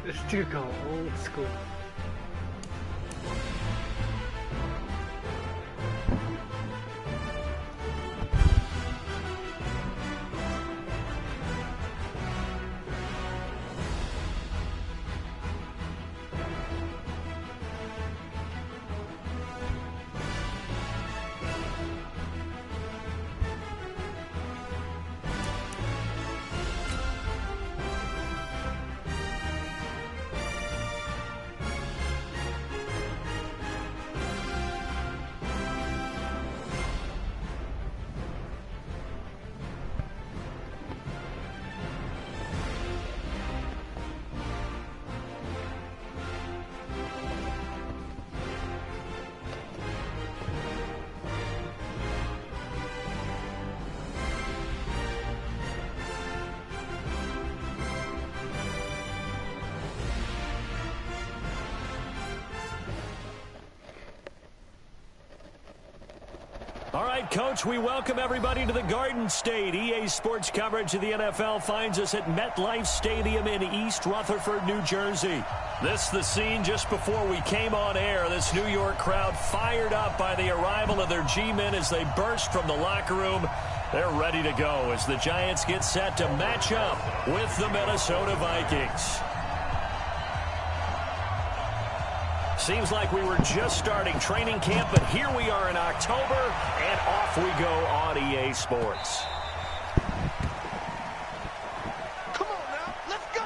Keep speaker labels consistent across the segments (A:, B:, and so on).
A: This dude go old school.
B: All right, Coach, we welcome everybody to the Garden State. EA Sports coverage of the NFL finds us at MetLife Stadium in East Rutherford, New Jersey. This the scene just before we came on air. This New York crowd fired up by the arrival of their G-men as they burst from the locker room. They're ready to go as the Giants get set to match up with the Minnesota Vikings. Seems like we were just starting training camp, but here we are in October, and off we go on EA Sports.
C: Come on now, let's go!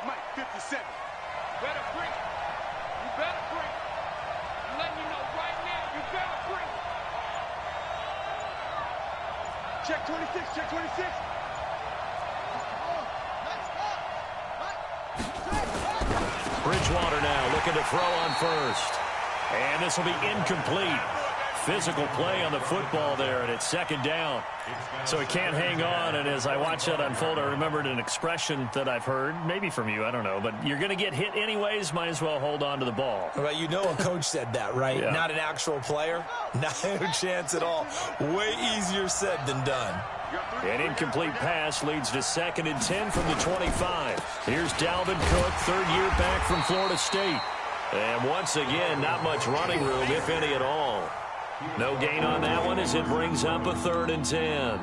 C: Mike, 57. Better bring it. You better bring it. I'm letting you know right now, you better bring it. Check 26, check 26.
B: Bridgewater now looking to throw on first. And this will be incomplete. Physical play on the football there, and it's second down. So he can't hang on, and as I watch that unfold, I remembered an expression that I've heard, maybe from you, I don't know, but you're going to get hit anyways, might as well hold on to the ball.
D: Well, you know a coach said that, right?
B: Yeah.
D: Not an actual player. No chance at all. Way easier said than done.
B: An incomplete pass leads to 2nd and 10 from the 25. Here's Dalvin Cook, third year back from Florida State. And once again, not much running room, if any at all. No gain on that one as it brings up a 3rd and 10.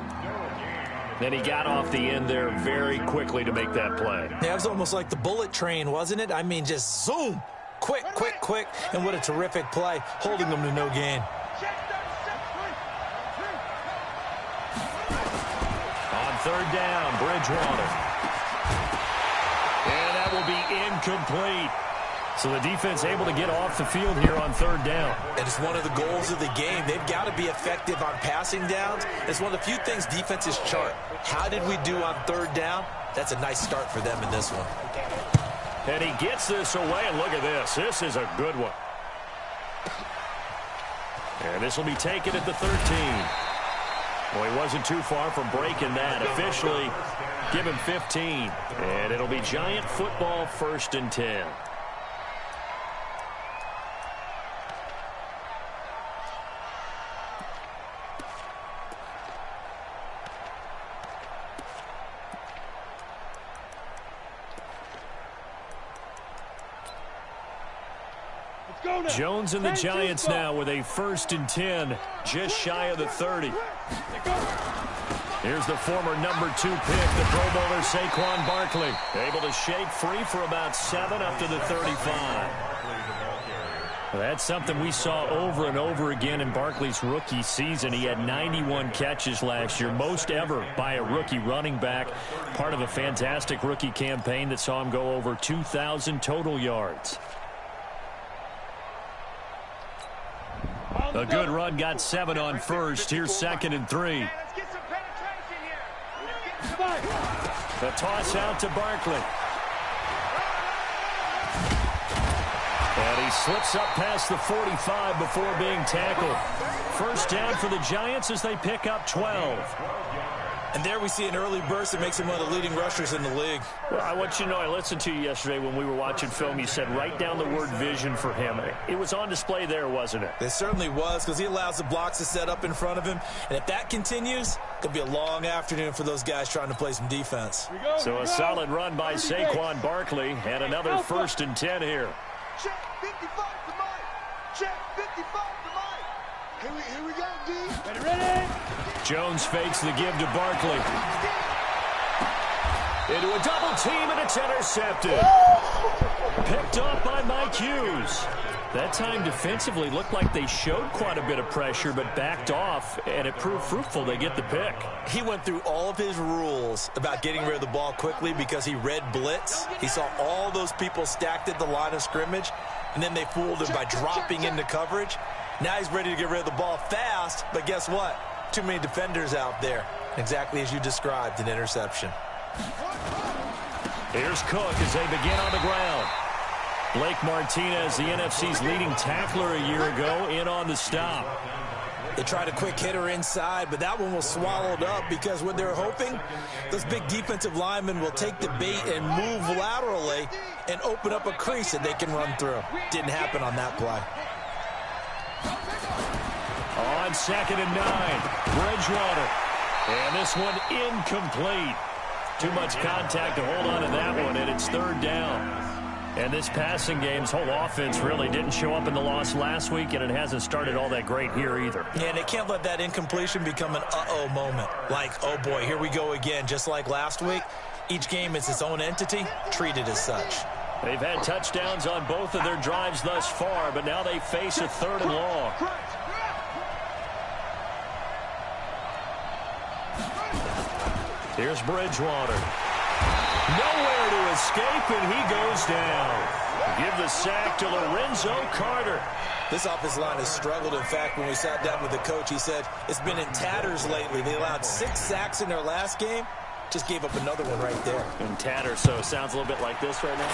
B: Then he got off the end there very quickly to make that play.
D: Yeah, it was almost like the bullet train, wasn't it? I mean, just zoom. Quick, quick, quick. And what a terrific play, holding them to no gain.
B: On 3rd down, Bridgewater. And that will be incomplete. So the defense able to get off the field here on 3rd down.
D: And it's one of the goals of the game. They've got to be effective on passing downs. It's one of the few things defenses chart. How did we do on 3rd down? That's a nice start for them in this one.
B: And he gets this away, and look at this. This is a good one. And this will be taken at the 13. Well, he wasn't too far from breaking that. Officially, give him 15. And it'll be Giant football, 1st and 10. Jones and the Giants now with a 1st and 10, just shy of the 30. Here's the former number 2 pick, the Pro Bowler Saquon Barkley. Able to shake free for about 7 up to the 35. Well, that's something we saw over and over again in Barkley's rookie season. He had 91 catches last year, most ever by a rookie running back. Part of a fantastic rookie campaign that saw him go over 2,000 total yards. A good run, got 7 on first. Here's 2nd and 3. The toss out to Barkley. And he slips up past the 45 before being tackled. First down for the Giants as they pick up 12.
D: And there we see an early burst that makes him one of the leading rushers in the league.
B: Well, I want you to know, I listened to you yesterday when we were watching film. You said write down the word vision for him. It was on display there, wasn't it?
D: It certainly was, because he allows the blocks to set up in front of him. And if that continues, it'll be a long afternoon for those guys trying to play some defense.
B: So a solid run by Saquon Barkley, and another 1st and 10 here.
C: Check 55 to Mike. Check 55 to Mike. Here we go, D. Ready?
B: Jones fakes the give to Barkley. Into a double team, and it's intercepted. Picked off by Mike Hughes. That time defensively looked like they showed quite a bit of pressure, but backed off, and it proved fruitful. They get the pick.
D: He went through all of his rules about getting rid of the ball quickly because he read blitz. He saw all those people stacked at the line of scrimmage, and then they fooled him by dropping into coverage. Now he's ready to get rid of the ball fast, but guess what? Too many defenders out there. Exactly as you described, an interception.
B: Here's Cook as they begin on the ground. Blake Martinez, the NFC's leading tackler a year ago, in on the stop.
D: They tried a quick hitter inside, but that one was swallowed up because what they're hoping, those big defensive linemen will take the bait and move laterally and open up a crease that they can run through. Didn't happen on that play.
B: On 2nd and 9, Bridgewater. And this one incomplete. Too much contact to hold on to that one, and it's 3rd down. And this passing game's whole offense really didn't show up in the loss last week, and it hasn't started all that great here either.
D: Yeah, and they can't let that incompletion become an uh-oh moment. Like, oh boy, here we go again. Just like last week, each game is its own entity, treated as such.
B: They've had touchdowns on both of their drives thus far, but now they face a 3rd and long. Here's Bridgewater. Nowhere to escape, and he goes down. Give the sack to Lorenzo Carter.
D: This offensive line has struggled. In fact, when we sat down with the coach, he said it's been in tatters lately. They allowed 6 sacks in their last game. Just gave up another one right there.
B: In tatters, so it sounds a little bit like this right now.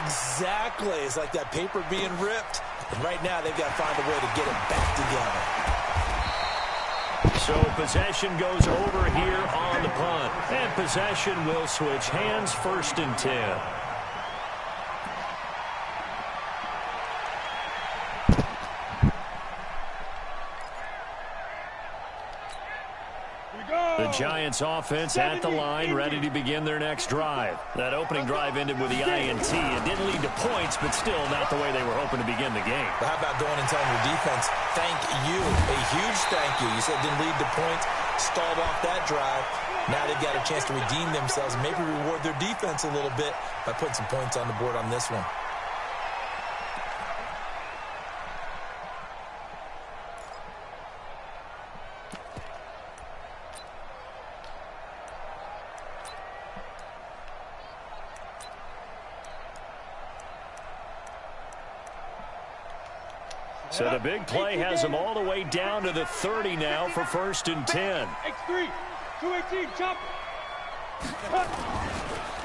D: Exactly. It's like that paper being ripped. And right now, they've got to find a way to get it back together.
B: So possession goes over here on the punt. And possession will switch hands, 1st and 10. The Giants offense at the line, ready to begin their next drive. That opening drive ended with the INT. It didn't lead to points, but still not the way they were hoping to begin the game.
D: But how about going and telling your defense, thank you, a huge thank you. You said it didn't lead to points, stalled off that drive. Now they've got a chance to redeem themselves and maybe reward their defense a little bit by putting some points on the board on this one.
B: So the big play has them all the way down to the 30 now for 1st and 10.
C: X3, 218, chop.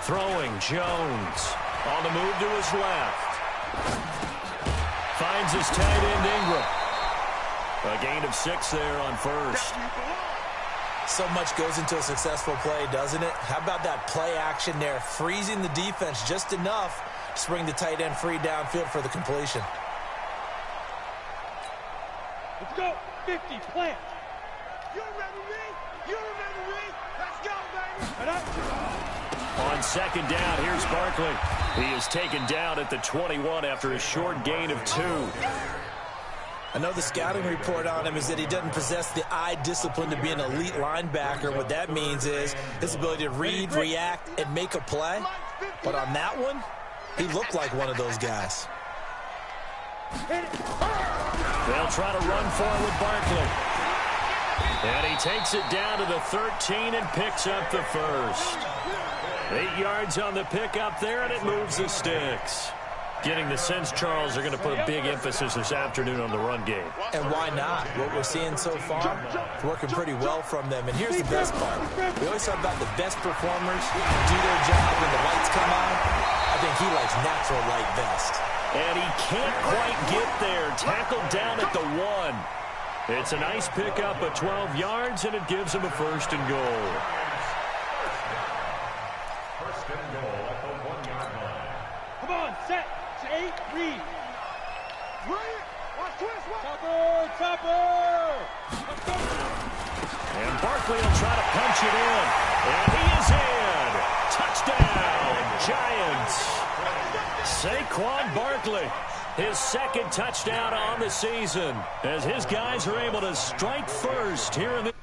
B: Throwing Jones on the move to his left. Finds his tight end Ingram. A gain of 6 there on 1st.
D: So much goes into a successful play, doesn't it? How about that play action there, freezing the defense just enough to bring the tight end free downfield for the completion.
C: Let's go. 50, plant. You remember me? You remember me? Let's go, baby.
B: On 2nd down, here's Barkley. He is taken down at the 21 after a short gain of 2.
D: I know the scouting report on him is that he doesn't possess the eye discipline to be an elite linebacker. What that means is his ability to read, react, and make a play. But on that one, he looked like one of those guys.
B: They'll try to run for it with Barkley. And he takes it down to the 13 and picks up the 1st. 8 yards on the pickup there, and it moves the sticks. Getting the sense, Charles, are going to put a big emphasis this afternoon on the run game.
D: And why not? What we're seeing so far, it's working pretty well from them. And here's the best part. We always talk about the best performers do their job when the lights come on. I think he likes natural light best.
B: And he can't quite get there. Tackled down at the 1. It's a nice pickup of 12 yards, and it gives him a 1st and goal.
E: 1st and goal at the 1-yard line.
C: Come on, set. 8, read. Brilliant. Watch twist. Topper, topper. Let's go.
B: And Barkley will try to punch it in. And he is in. Touchdown, Giants. Saquon Barkley, his 2nd touchdown on the season, as his guys are able to strike first here in the...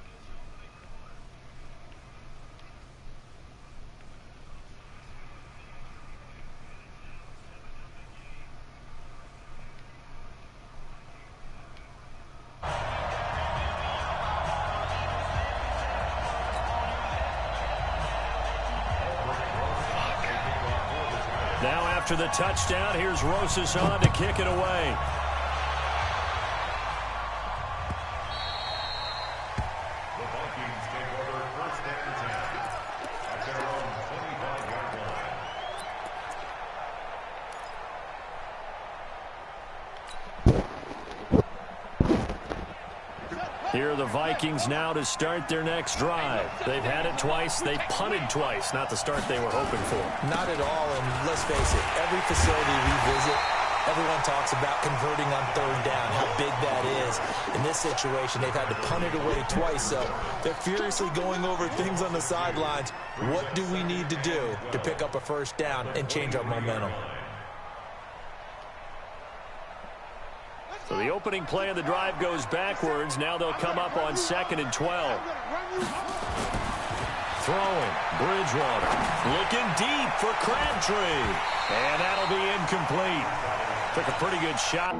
B: Now after the touchdown, here's Rosas on to kick it away.
E: The Vikings take over 1st and 10 at their own 25-yard line.
B: Here are the Vikings now to start their next drive. They've had it twice. They've punted twice. Not the start they were hoping for.
D: Not at all, and let's face it, every facility we visit, everyone talks about converting on 3rd down, how big that is. In this situation, they've had to punt it away twice, so they're furiously going over things on the sidelines. What do we need to do to pick up a 1st down and change our momentum?
B: So the opening play of the drive goes backwards. Now they'll come up on 2nd and 12. Throwing, Bridgewater. Looking deep for Crabtree. And that'll be incomplete. Took a pretty good shot.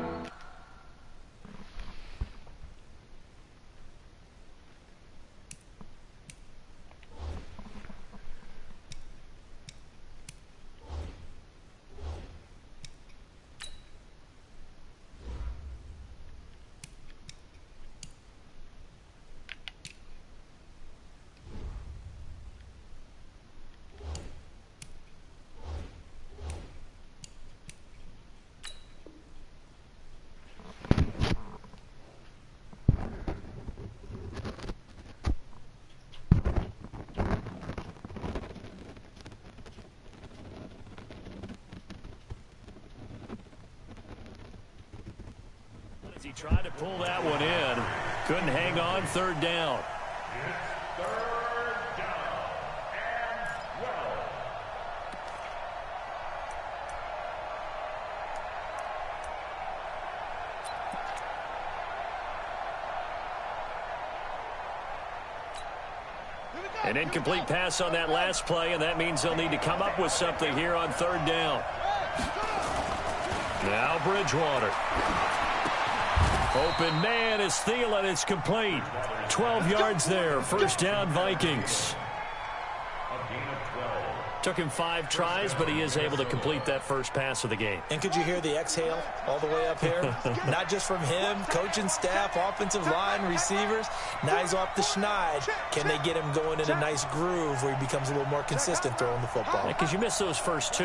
B: He tried to pull that one in. Couldn't hang on. Third down.
E: It's third down and 12.
B: An incomplete pass on that last play, and that means they'll need to come up with something here on third down. Now Bridgewater. Open man is Thielen. It's complete. 12 yards there. First down, Vikings. Took him 5 tries, but he is able to complete that first pass of the game.
D: And could you hear the exhale all the way up here? Not just from him, coaching staff, offensive line, receivers. Now he's off the schneid. Can they get him going in a nice groove where he becomes a little more consistent throwing the football?
B: Because you miss those first 2,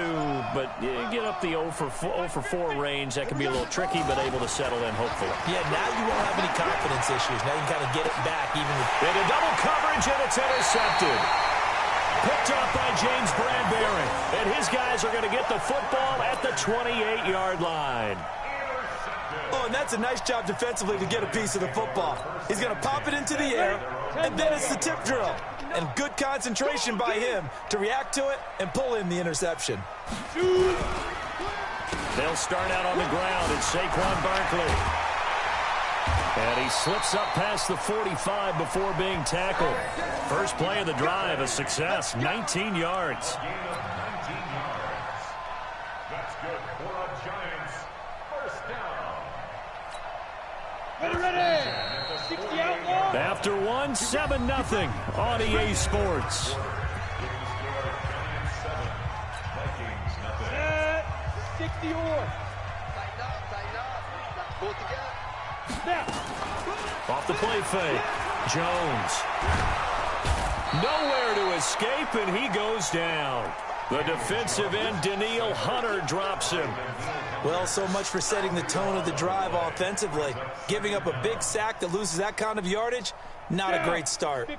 B: but you get up the 0 for 4 range. That can be a little tricky, but able to settle in, hopefully.
D: Yeah, now you won't have any confidence issues. Now you can kind of get it back. Even
B: into double coverage, and it's intercepted. Picked up by James Bradbury. And his guys are going to get the football at the 28-yard line.
D: Oh, and that's a nice job defensively to get a piece of the football. He's going to pop it into the air, and then it's the tip drill. And good concentration by him to react to it and pull in the interception.
B: They'll start out on the ground. It's Saquon Barkley. And he slips up past the 45 before being tackled. First play of the drive, a success, 19 yards.
E: That's good for the Giants. First down.
C: Ready. 60 out.
B: After 1, 7-0 on EA Sports.
E: Vikings nothing.
C: 60 or.
F: Tighten up. Pull it together.
C: Snap.
B: Off the play fake. Jones. Nowhere to escape, and he goes down. The defensive end, Danielle Hunter, drops him.
D: Well, so much for setting the tone of the drive offensively. Giving up a big sack that loses that kind of yardage, not a great start.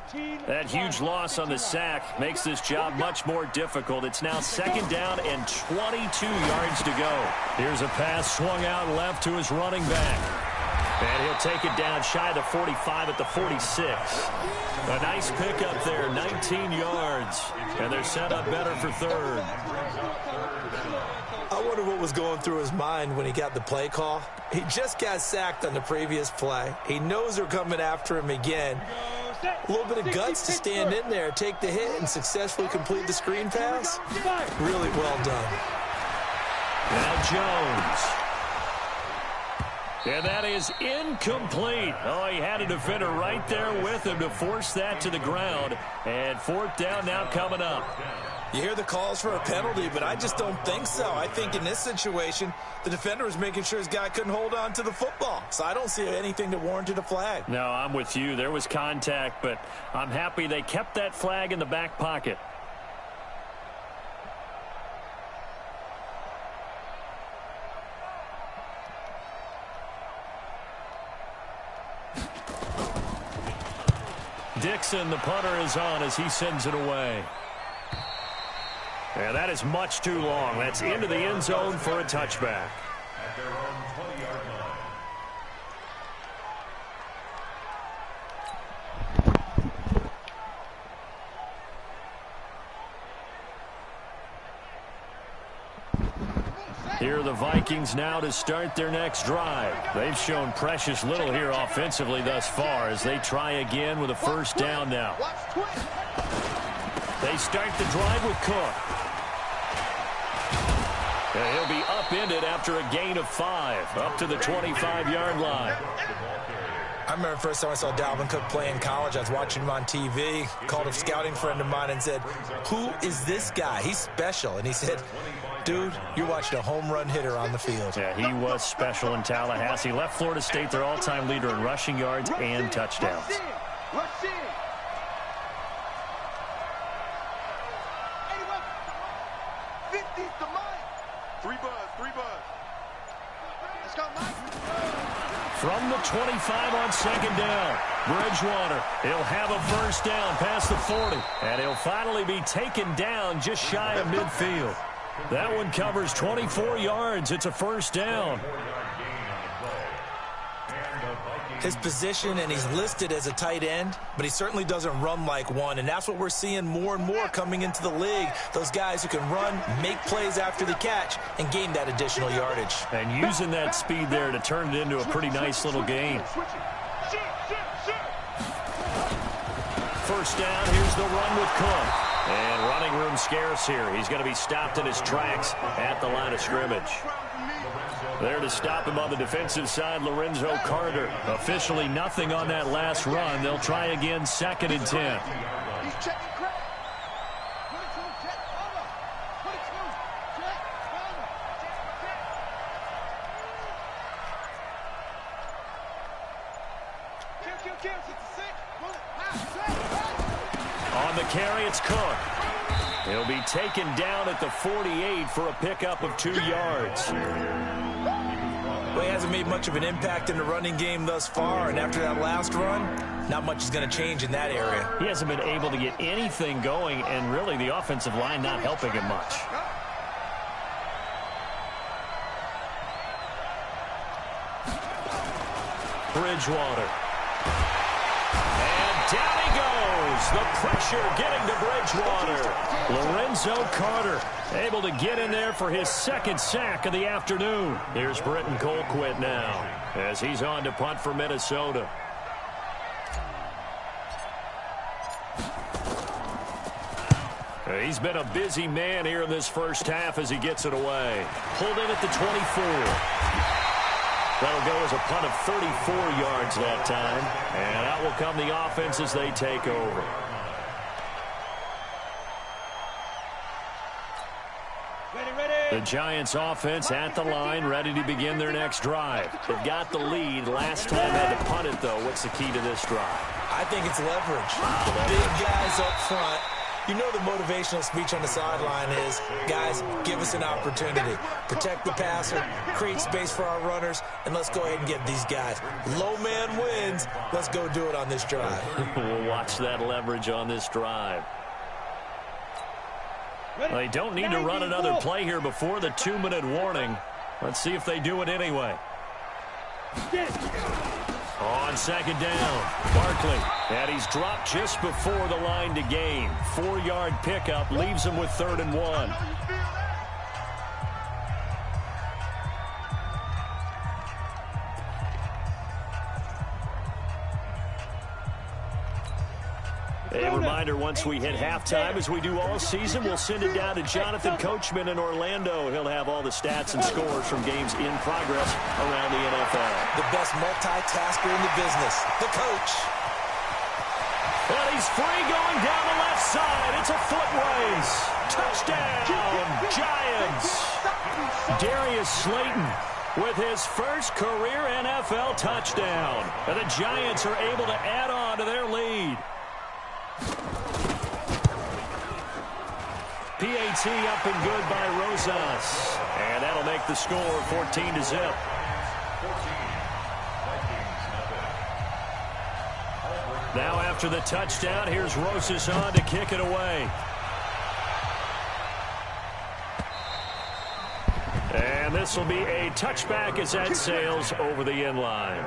B: That huge loss on the sack makes this job much more difficult. It's now second down and 22 yards to go. Here's a pass swung out left to his running back. And he'll take it down shy of the 45 at the 46. A nice pickup there, 19 yards. And they're set up better for third.
D: I wonder what was going through his mind when he got the play call. He just got sacked on the previous play. He knows they're coming after him again. A little bit of guts to stand in there, take the hit, and successfully complete the screen pass. Really well done.
B: Now Jones. And that is incomplete. Oh, he had a defender right there with him to force that to the ground. And fourth down now coming up.
D: You hear the calls for a penalty, but I just don't think so. I think in this situation, the defender was making sure his guy couldn't hold on to the football. So I don't see anything that warranted a flag.
B: No, I'm with you. There was contact, but I'm happy they kept that flag in the back pocket. Dixon, the punter, is on as he sends it away. And that is much too long. That's into the end zone for a touchback.
E: At their own 20-yard line.
B: Here are the Vikings now to start their next drive. They've shown precious little here offensively thus far as they try again with a first down now. They start the drive with Cook. And he'll be upended after a gain of 5, up to the 25-yard line.
D: I remember the first time I saw Dalvin Cook play in college. I was watching him on TV, called a scouting friend of mine and said, "Who is this guy? He's special." And he said, "Dude, you're watching a home run hitter on the field."
B: Yeah, he was special in Tallahassee. Left Florida State their all-time leader in rushing yards and touchdowns.
C: Rush in. 50's the Mike. 3 buzz. Let's go, Mike.
B: From the 25 on second down, Bridgewater, he'll have a first down past the 40, and he'll finally be taken down just shy of midfield. That one covers 24 yards. It's a first down.
D: his position, and he's listed as a tight end, but he certainly doesn't run like one, and that's what we're seeing more and more coming into the league. Those guys who can run, make plays after the catch, and gain that additional yardage.
B: And using that speed there to turn it into a pretty nice little gain. First down, here's the run with Cook. And running room scarce here. He's going to be stopped in his tracks at the line of scrimmage. There to stop him on the defensive side, Lorenzo Carter. Officially nothing on that last run. They'll try again, 2nd and 10. On the carry, it's Cook. He'll be taken down at the 48 for a pickup of 2 yards.
D: Well, he hasn't made much of an impact in the running game thus far, and after that last run, not much is going to change in that area.
B: He hasn't been able to get anything going, and really the offensive line not helping him much. Bridgewater. And down he goes. The pressure getting to Bridgewater. Lorenzo Carter able to get in there for his 2nd sack of the afternoon. Here's Britton Colquitt now as he's on to punt for Minnesota. He's been a busy man here in this first half as he gets it away. Pulled in at the 24. That'll go as a punt of 34 yards that time. And out will come the offense as they take over. The Giants offense at the line, ready to begin their next drive. They've got the lead. Last time had to punt it, though. What's the key to this drive?
D: I think it's leverage. Big guys up front. You know the motivational speech on the sideline is, guys, give us an opportunity. Protect the passer, create space for our runners, and let's go ahead and get these guys. Low man wins. Let's go do it on this drive.
B: We'll watch that leverage on this drive. They don't need to run another play here before the 2-minute warning. Let's see if they do it anyway. On 2nd down, Barkley. And he's dropped just before the line to gain. 4-yard pickup leaves him with 3rd and 1. A reminder, once we hit halftime, as we do all season, we'll send it down to Jonathan Coachman in Orlando. He'll have all the stats and scores from games in progress around the NFL.
D: The best multitasker in the business, the coach.
B: And he's free going down the left side. It's a foot race. Touchdown, Giants. Darius Slayton with his first career NFL touchdown. And the Giants are able to add on to their lead. PAT up and good by Rosas. And that'll make the score 14-0. Now after the touchdown, here's Rosas on to kick it away. And this will be a touchback as that sails over the end line.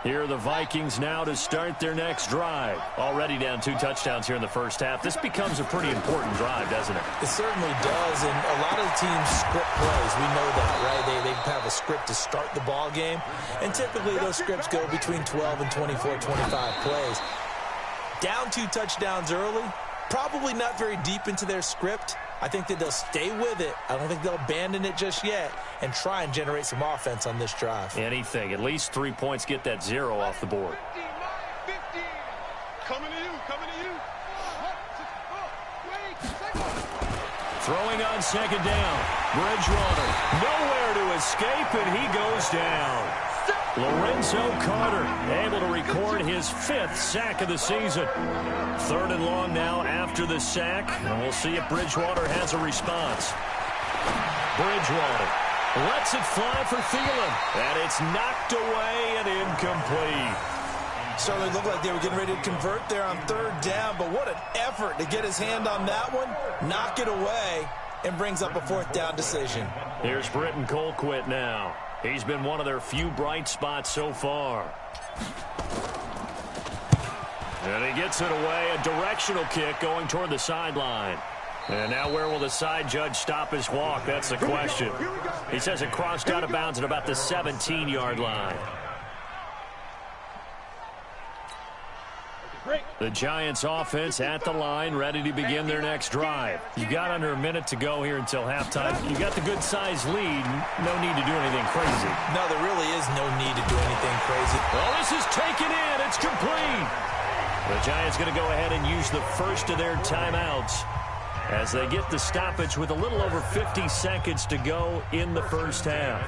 B: Here are the Vikings now to start their next drive. Already down 2 touchdowns here in the first half. This becomes a pretty important drive, doesn't it?
D: It certainly does, and a lot of the teams script plays. We know that, right? They have a script to start the ball game, and typically those scripts go between 12 and 24, 25 plays. Down 2 touchdowns early, probably not very deep into their script. I think that they'll stay with it. I don't think they'll abandon it just yet and try and generate some offense on this drive.
B: Anything. At least 3 points, get that 0 off the board.
C: 15. Coming to you.
B: Throwing on 2nd down. Bridgewater. Nowhere to escape, and he goes down. Lorenzo Carter able to record his 5th sack of the season. 3rd and long now after the sack, and we'll see if Bridgewater has a response. Bridgewater lets it fly for Thielen, and it's knocked away and incomplete.
D: Certainly looked like they were getting ready to convert there on third down, but what an effort to get his hand on that one, knock it away, and brings up a fourth down decision.
B: Here's Britton Colquitt now. He's been one of their few bright spots so far. And he gets it away, a directional kick going toward the sideline. And now where will the side judge stop his walk? That's the question. He says it crossed out of bounds at about the 17-yard line. The Giants offense at the line, ready to begin their next drive. You've got under a minute to go here until halftime. You've got the good-sized lead. No need to do anything crazy.
D: No, there really is no need to do anything crazy.
B: Well, this is taken in. It's complete. The Giants going to go ahead and use the first of their timeouts as they get the stoppage with a little over 50 seconds to go in the first half.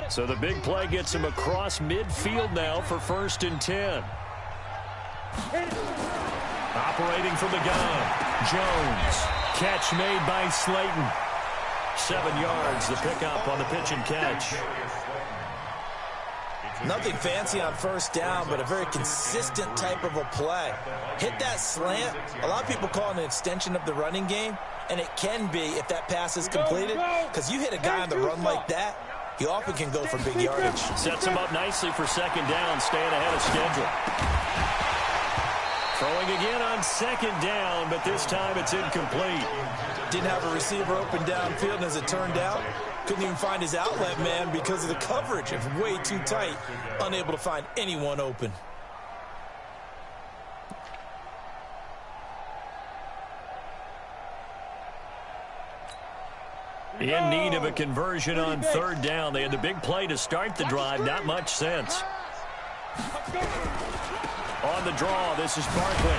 B: So the big play gets him across midfield now for 1st and 10. Operating from the gun, Jones. Catch made by Slayton. 7 yards, the pickup on the pitch and catch.
D: Nothing fancy on first down, but a very consistent type of a play. Hit that slant. A lot of people call it an extension of the running game, and it can be if that pass is completed, because you hit a guy on the run like that, he often can go for big yardage.
B: Sets him up nicely for 2nd down, staying ahead of schedule. Throwing again on 2nd down, but this time it's incomplete.
D: Didn't have a receiver open downfield, and as it turned out, couldn't even find his outlet man because of the coverage. It was way too tight, unable to find anyone open.
B: In need of a conversion on 3rd down. They had the big play to start the drive. Not much sense. On the draw, this is Barkley.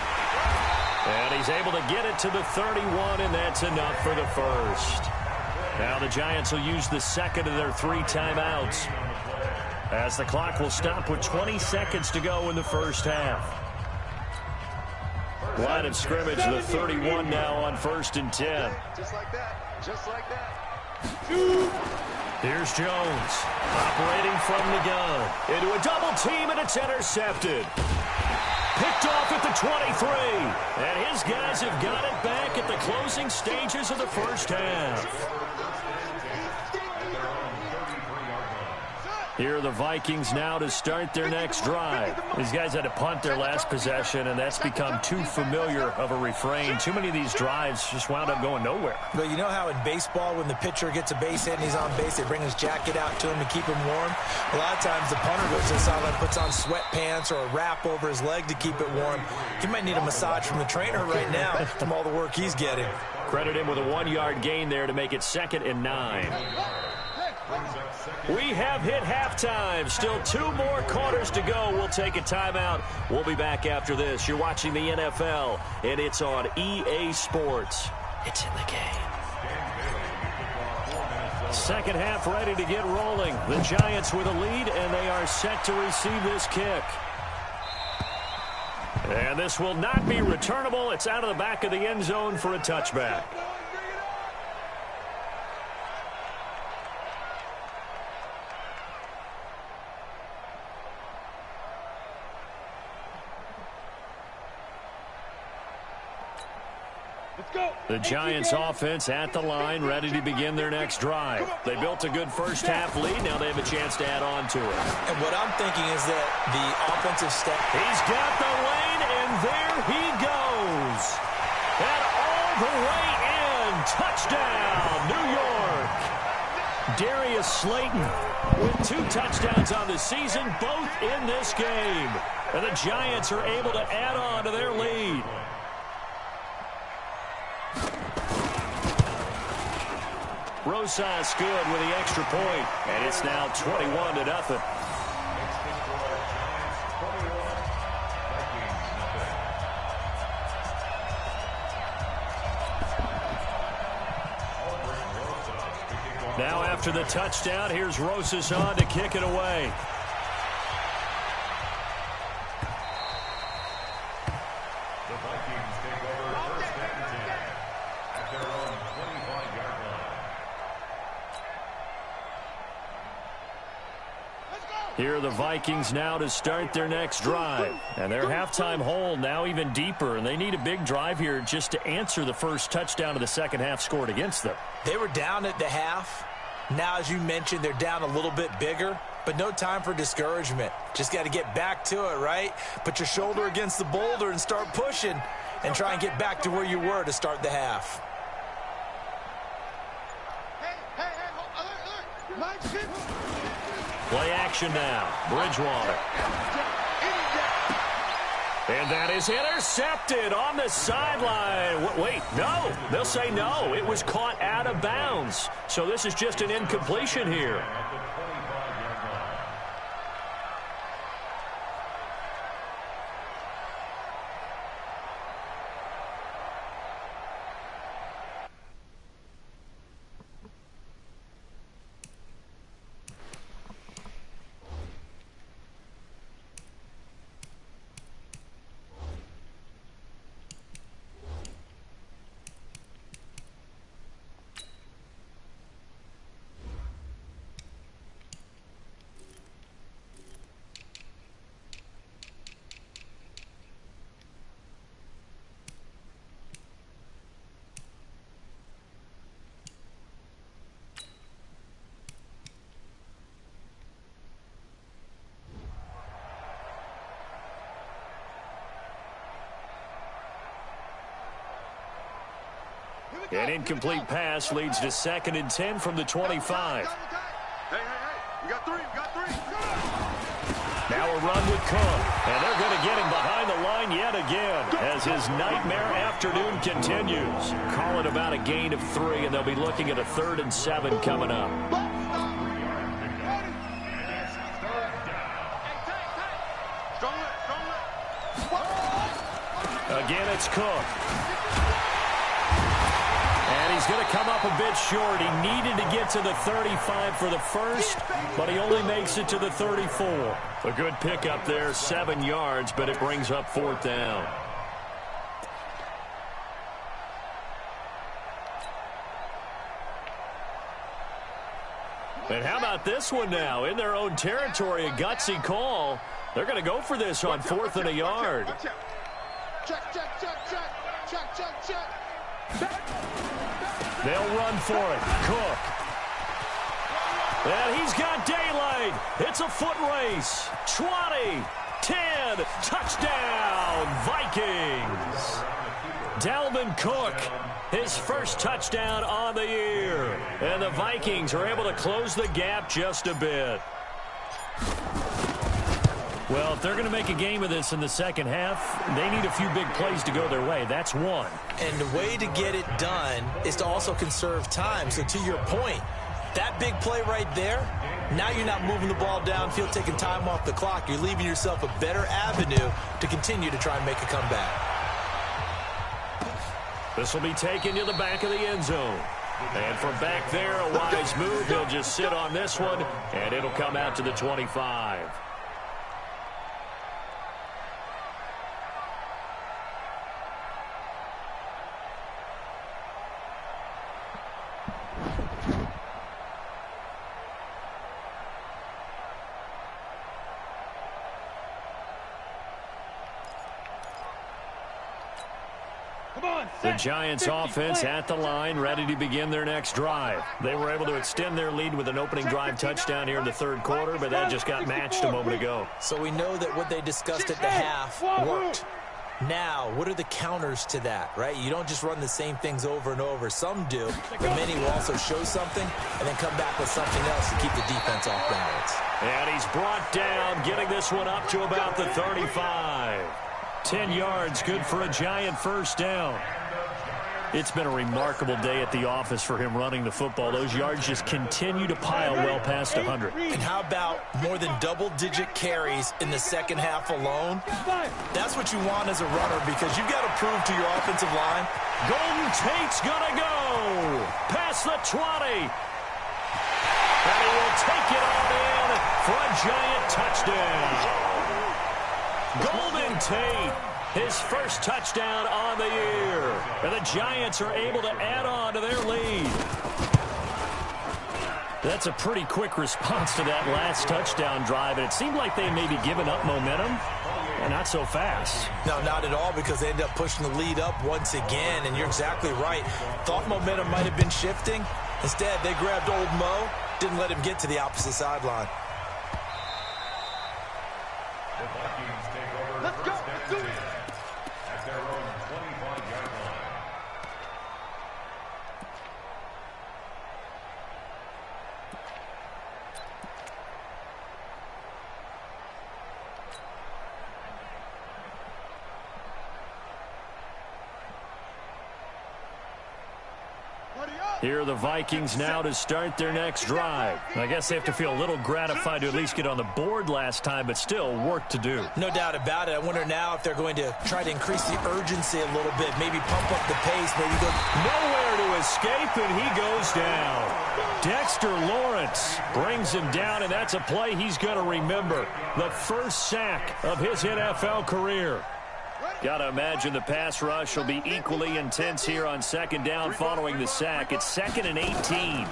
B: And he's able to get it to the 31, and that's enough for the first. Now the Giants will use the 2nd of their 3 timeouts, as the clock will stop with 20 seconds to go in the first half. Line of scrimmage, the 31 now on 1st and 10.
F: Just like that. Just like that.
B: Here's Jones, operating from the gun. Into a double team, and it's intercepted. Picked off at the 23. And his guys have got it back at the closing stages of the first half. Here are the Vikings now to start their next drive. These guys had to punt their last possession, and that's become too familiar of a refrain. Too many of these drives just wound up going nowhere.
D: But you know how in baseball, when the pitcher gets a base hit and he's on base, they bring his jacket out to him to keep him warm? A lot of times the punter goes inside and puts on sweatpants or a wrap over his leg to keep it warm. He might need a massage from the trainer right now from all the work he's getting.
B: Credit him with a 1-yard gain there to make it 2nd and 9. We have hit halftime. Still 2 more quarters to go. We'll take a timeout. We'll be back after this. You're watching the NFL, and it's on EA Sports. It's in the game. Second half ready to get rolling. The Giants with a lead, and they are set to receive this kick. And this will not be returnable. It's out of the back of the end zone for a touchback. The Giants offense at the line, ready to begin their next drive. They built a good first half lead. Now they have a chance to add on to it.
D: And what I'm thinking is that the offensive staff...
B: He's got the lane, and there he goes. And all the way in. Touchdown, New York. Darius Slayton with 2 touchdowns on the season, both in this game. And the Giants are able to add on to their lead. Rosas good with the extra point, and it's now 21-0. Now after the touchdown, here's Rosas on to kick it away.
E: The Vikings take over 1st and 10 at their own 25-yard line.
B: Here are the Vikings now to start their next drive. And their halftime hole now even deeper, and they need a big drive here just to answer the first touchdown of the second half scored against them.
D: They were down at the half. Now, as you mentioned, they're down a little bit bigger, but no time for discouragement. Just got to get back to it, right? Put your shoulder against the boulder and start pushing and try and get back to where you were to start the half.
B: Play action now. Bridgewater. And that is intercepted on the sideline. Wait, no. They'll say no. It was caught out of bounds. So this is just an incompletion here. An incomplete pass leads to 2nd and 10 from the 25.
F: Hey, you got three.
B: Now a run with Cook, and they're going to get him behind the line yet again as his nightmare afternoon continues. Call it about a gain of 3, and they'll be looking at a 3rd and 7 coming up. Again, it's Cook. And he's going to come up a bit short. He needed to get to the 35 for the first, but he only makes it to the 34. A good pickup there, 7 yards, but it brings up 4th down. And how about this one now? In their own territory, a gutsy call. They're going to go for this on 4th and a yard. They'll run for it. Cook. And he's got daylight. It's a foot race. 20, 10, touchdown, Vikings. Dalvin Cook, his first touchdown on the year. And the Vikings are able to close the gap just a bit. Well, if they're going to make a game of this in the second half, they need a few big plays to go their way. That's one.
D: And the way to get it done is to also conserve time. So to your point, that big play right there, now you're not moving the ball downfield, taking time off the clock. You're leaving yourself a better avenue to continue to try and make a comeback.
B: This will be taken to the back of the end zone. And from back there, a wise move. He'll just sit on this one, and it'll come out to the 25. The Giants offense at the line, ready to begin their next drive. They were able to extend their lead with an opening drive touchdown here in the 3rd quarter, but that just got matched a moment ago.
D: So we know that what they discussed at the half worked. Now, what are the counters to that, right? You don't just run the same things over and over. Some do, but many will also show something and then come back with something else to keep the defense off balance.
B: And he's brought down, getting this one up to about the 35. 10 yards, good for a Giant first down. It's been a remarkable day at the office for him running the football. Those yards just continue to pile well past 100.
D: And how about more than double-digit carries in the second half alone? That's what you want as a runner because you've got to prove to your offensive line.
B: Golden Tate's going to go past the 20. And he will take it on in for a Giant touchdown. Golden Tate, his first touchdown on the year. And the Giants are able to add on to their lead. That's a pretty quick response to that last touchdown drive, and it seemed like they may be giving up momentum. And not so fast.
D: No, not at all, because they ended up pushing the lead up once again, and you're exactly right. Thought momentum might have been shifting. Instead, they grabbed old Mo, didn't let him get to the opposite sideline.
E: The Vikings take over.
C: Let's go.
E: First down and 10 at their own 25-yard line.
B: Here are the Vikings now to start their next drive. I guess they have to feel a little gratified to at least get on the board last time, but still work to do.
D: No doubt about it. I wonder now if they're going to try to increase the urgency a little bit, maybe pump up the pace, maybe go.
B: Nowhere to escape, and he goes down. Dexter Lawrence brings him down, and that's a play he's going to remember. The first sack of his NFL career. Got to imagine the pass rush will be equally intense here on second down following the sack. It's 2nd and 18.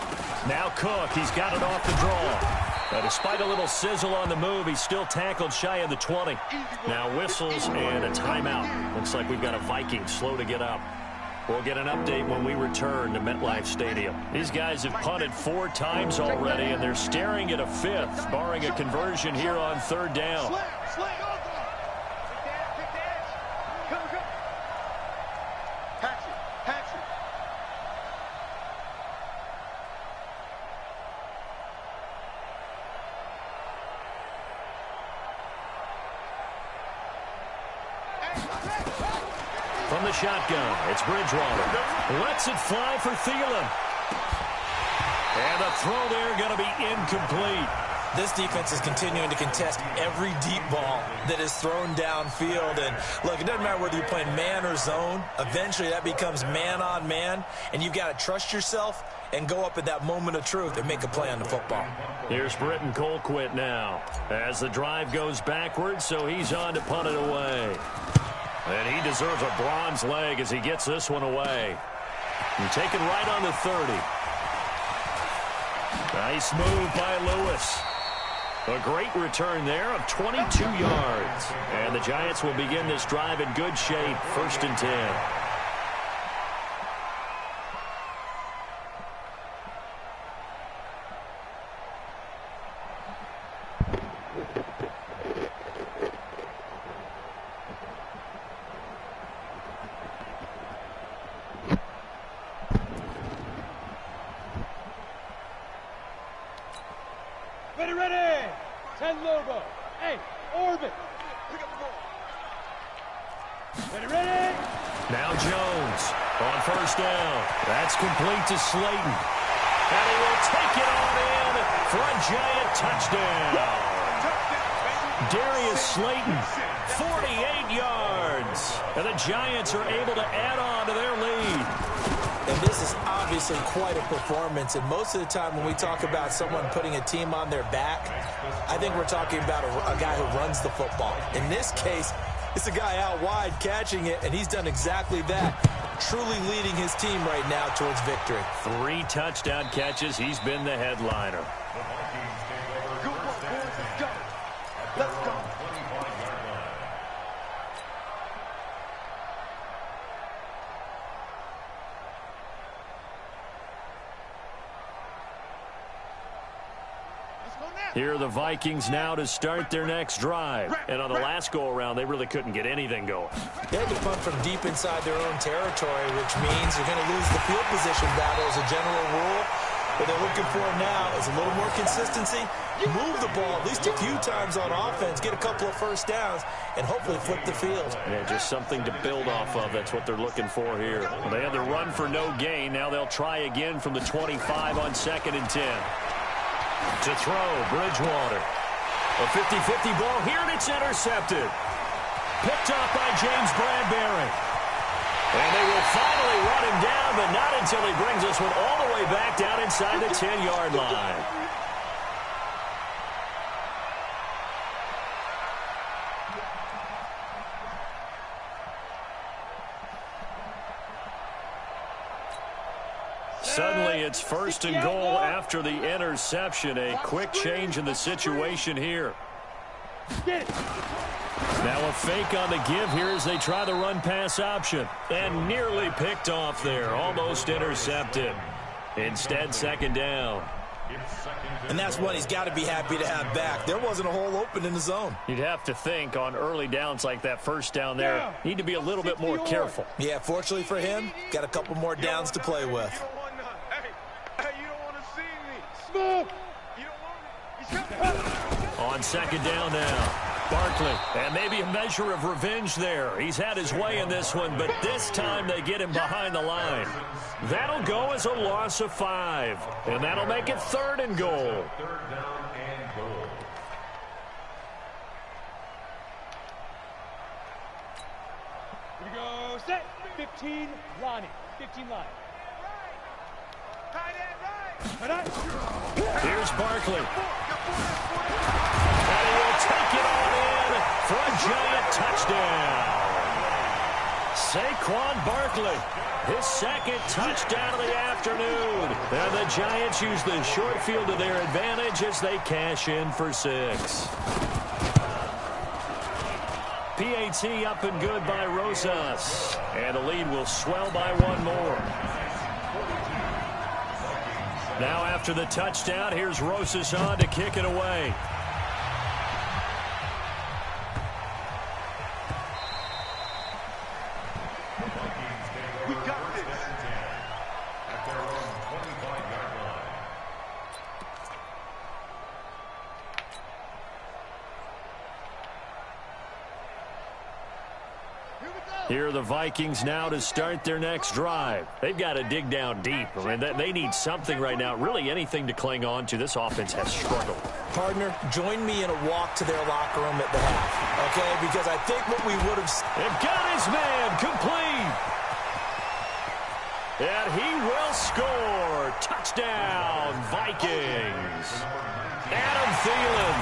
B: Now Cook, he's got it off the draw. Despite a little sizzle on the move, he's still tackled shy of the 20. Now whistles and a timeout. Looks like we've got a Viking slow to get up. We'll get an update when we return to MetLife Stadium. These guys have punted 4 times already, and they're staring at a 5th, barring a conversion here on 3rd down. From the shotgun, it's Bridgewater. Lets it fly for Thielen. And the throw there going to be incomplete.
D: This defense is continuing to contest every deep ball that is thrown downfield. And, look, it doesn't matter whether you're playing man or zone. Eventually that becomes man on man, and you've got to trust yourself and go up at that moment of truth and make a play on the football.
B: Here's Britton Colquitt now as the drive goes backwards, so he's on to punt it away. And he deserves a bronze leg as he gets this one away. And taken right on the 30. Nice move by Lewis. A great return there of 22 yards. And the Giants will begin this drive in good shape. 1st and 10.
C: Ready! 10 logo. Hey, orbit. Pick up the ball. Ready?
B: Now Jones on 1st down. That's complete to Slayton. And he will take it on in for a Giant touchdown. Darius Slayton, 48 yards. And the Giants are able to add on to their lead.
D: And this is obviously quite a performance. And most of the time when we talk about someone putting a team on their back, I think we're talking about a guy who runs the football. In this case, it's a guy out wide catching it, and he's done exactly that. Truly leading his team right now towards victory.
B: 3 touchdown catches. He's been the headliner.
E: The Vikings take over.
C: Go,
E: First down and 10
C: let's go.
E: at
C: Let's
E: their
C: go.
E: own 25-yard line.
B: Here are the Vikings now to start their next drive. And on the last go-around, they really couldn't get anything going.
D: They had to punt from deep inside their own territory, which means you're going to lose the field position battle as a general rule. What they're looking for now is a little more consistency, move the ball at least a few times on offense, get a couple of first downs, and hopefully flip the field.
B: Yeah, just something to build off of. That's what they're looking for here. Well, they had the run for no gain. Now they'll try again from the 25 on 2nd and 10. To throw, Bridgewater. A 50-50 ball here, and it's intercepted. Picked off by James Bradbury. And they will finally run him down, but not until he brings this one all the way back down inside the 10-yard line. Suddenly it's 1st and goal after the interception. A quick change in the situation here. Now a fake on the give here as they try the run-pass option. And nearly picked off there. Almost intercepted. Instead, 2nd down.
D: And that's one he's got to be happy to have back. There wasn't a hole open in the zone.
B: You'd have to think on early downs like that 1st down there, need to be a little bit more careful.
D: Yeah, fortunately for him, got a couple more downs to play with.
F: Hey, you don't want to see me.
C: Smoke.
F: You don't want me.
B: On 2nd down now. Barkley, and maybe a measure of revenge there. He's had his way in this one, but this time they get him behind the line. That'll go as a loss of 5, and that'll make it 3rd and goal.
E: 3rd down and goal.
C: Here we go. Set. 15 lining. 15 line.
B: Here's Barkley. And he will take it all in for a giant touchdown. Saquon Barkley, his 2nd touchdown of the afternoon. And the Giants use the short field to their advantage as they cash in for 6. PAT up and good by Rosas. And the lead will swell by 1 more. Now after the touchdown, here's Rosas on to kick it away.
F: We got this.
E: At their own 25-yard line.
B: Here are the Vikings now to start their next drive. They've got to dig down deep. I mean, they need something right now, really anything to cling on to. This offense has struggled.
D: Partner, join me in a walk to their locker room at the half, okay? Because I think what we would have...
B: They've got his man complete. And he will score. Touchdown, Vikings. Adam Thielen,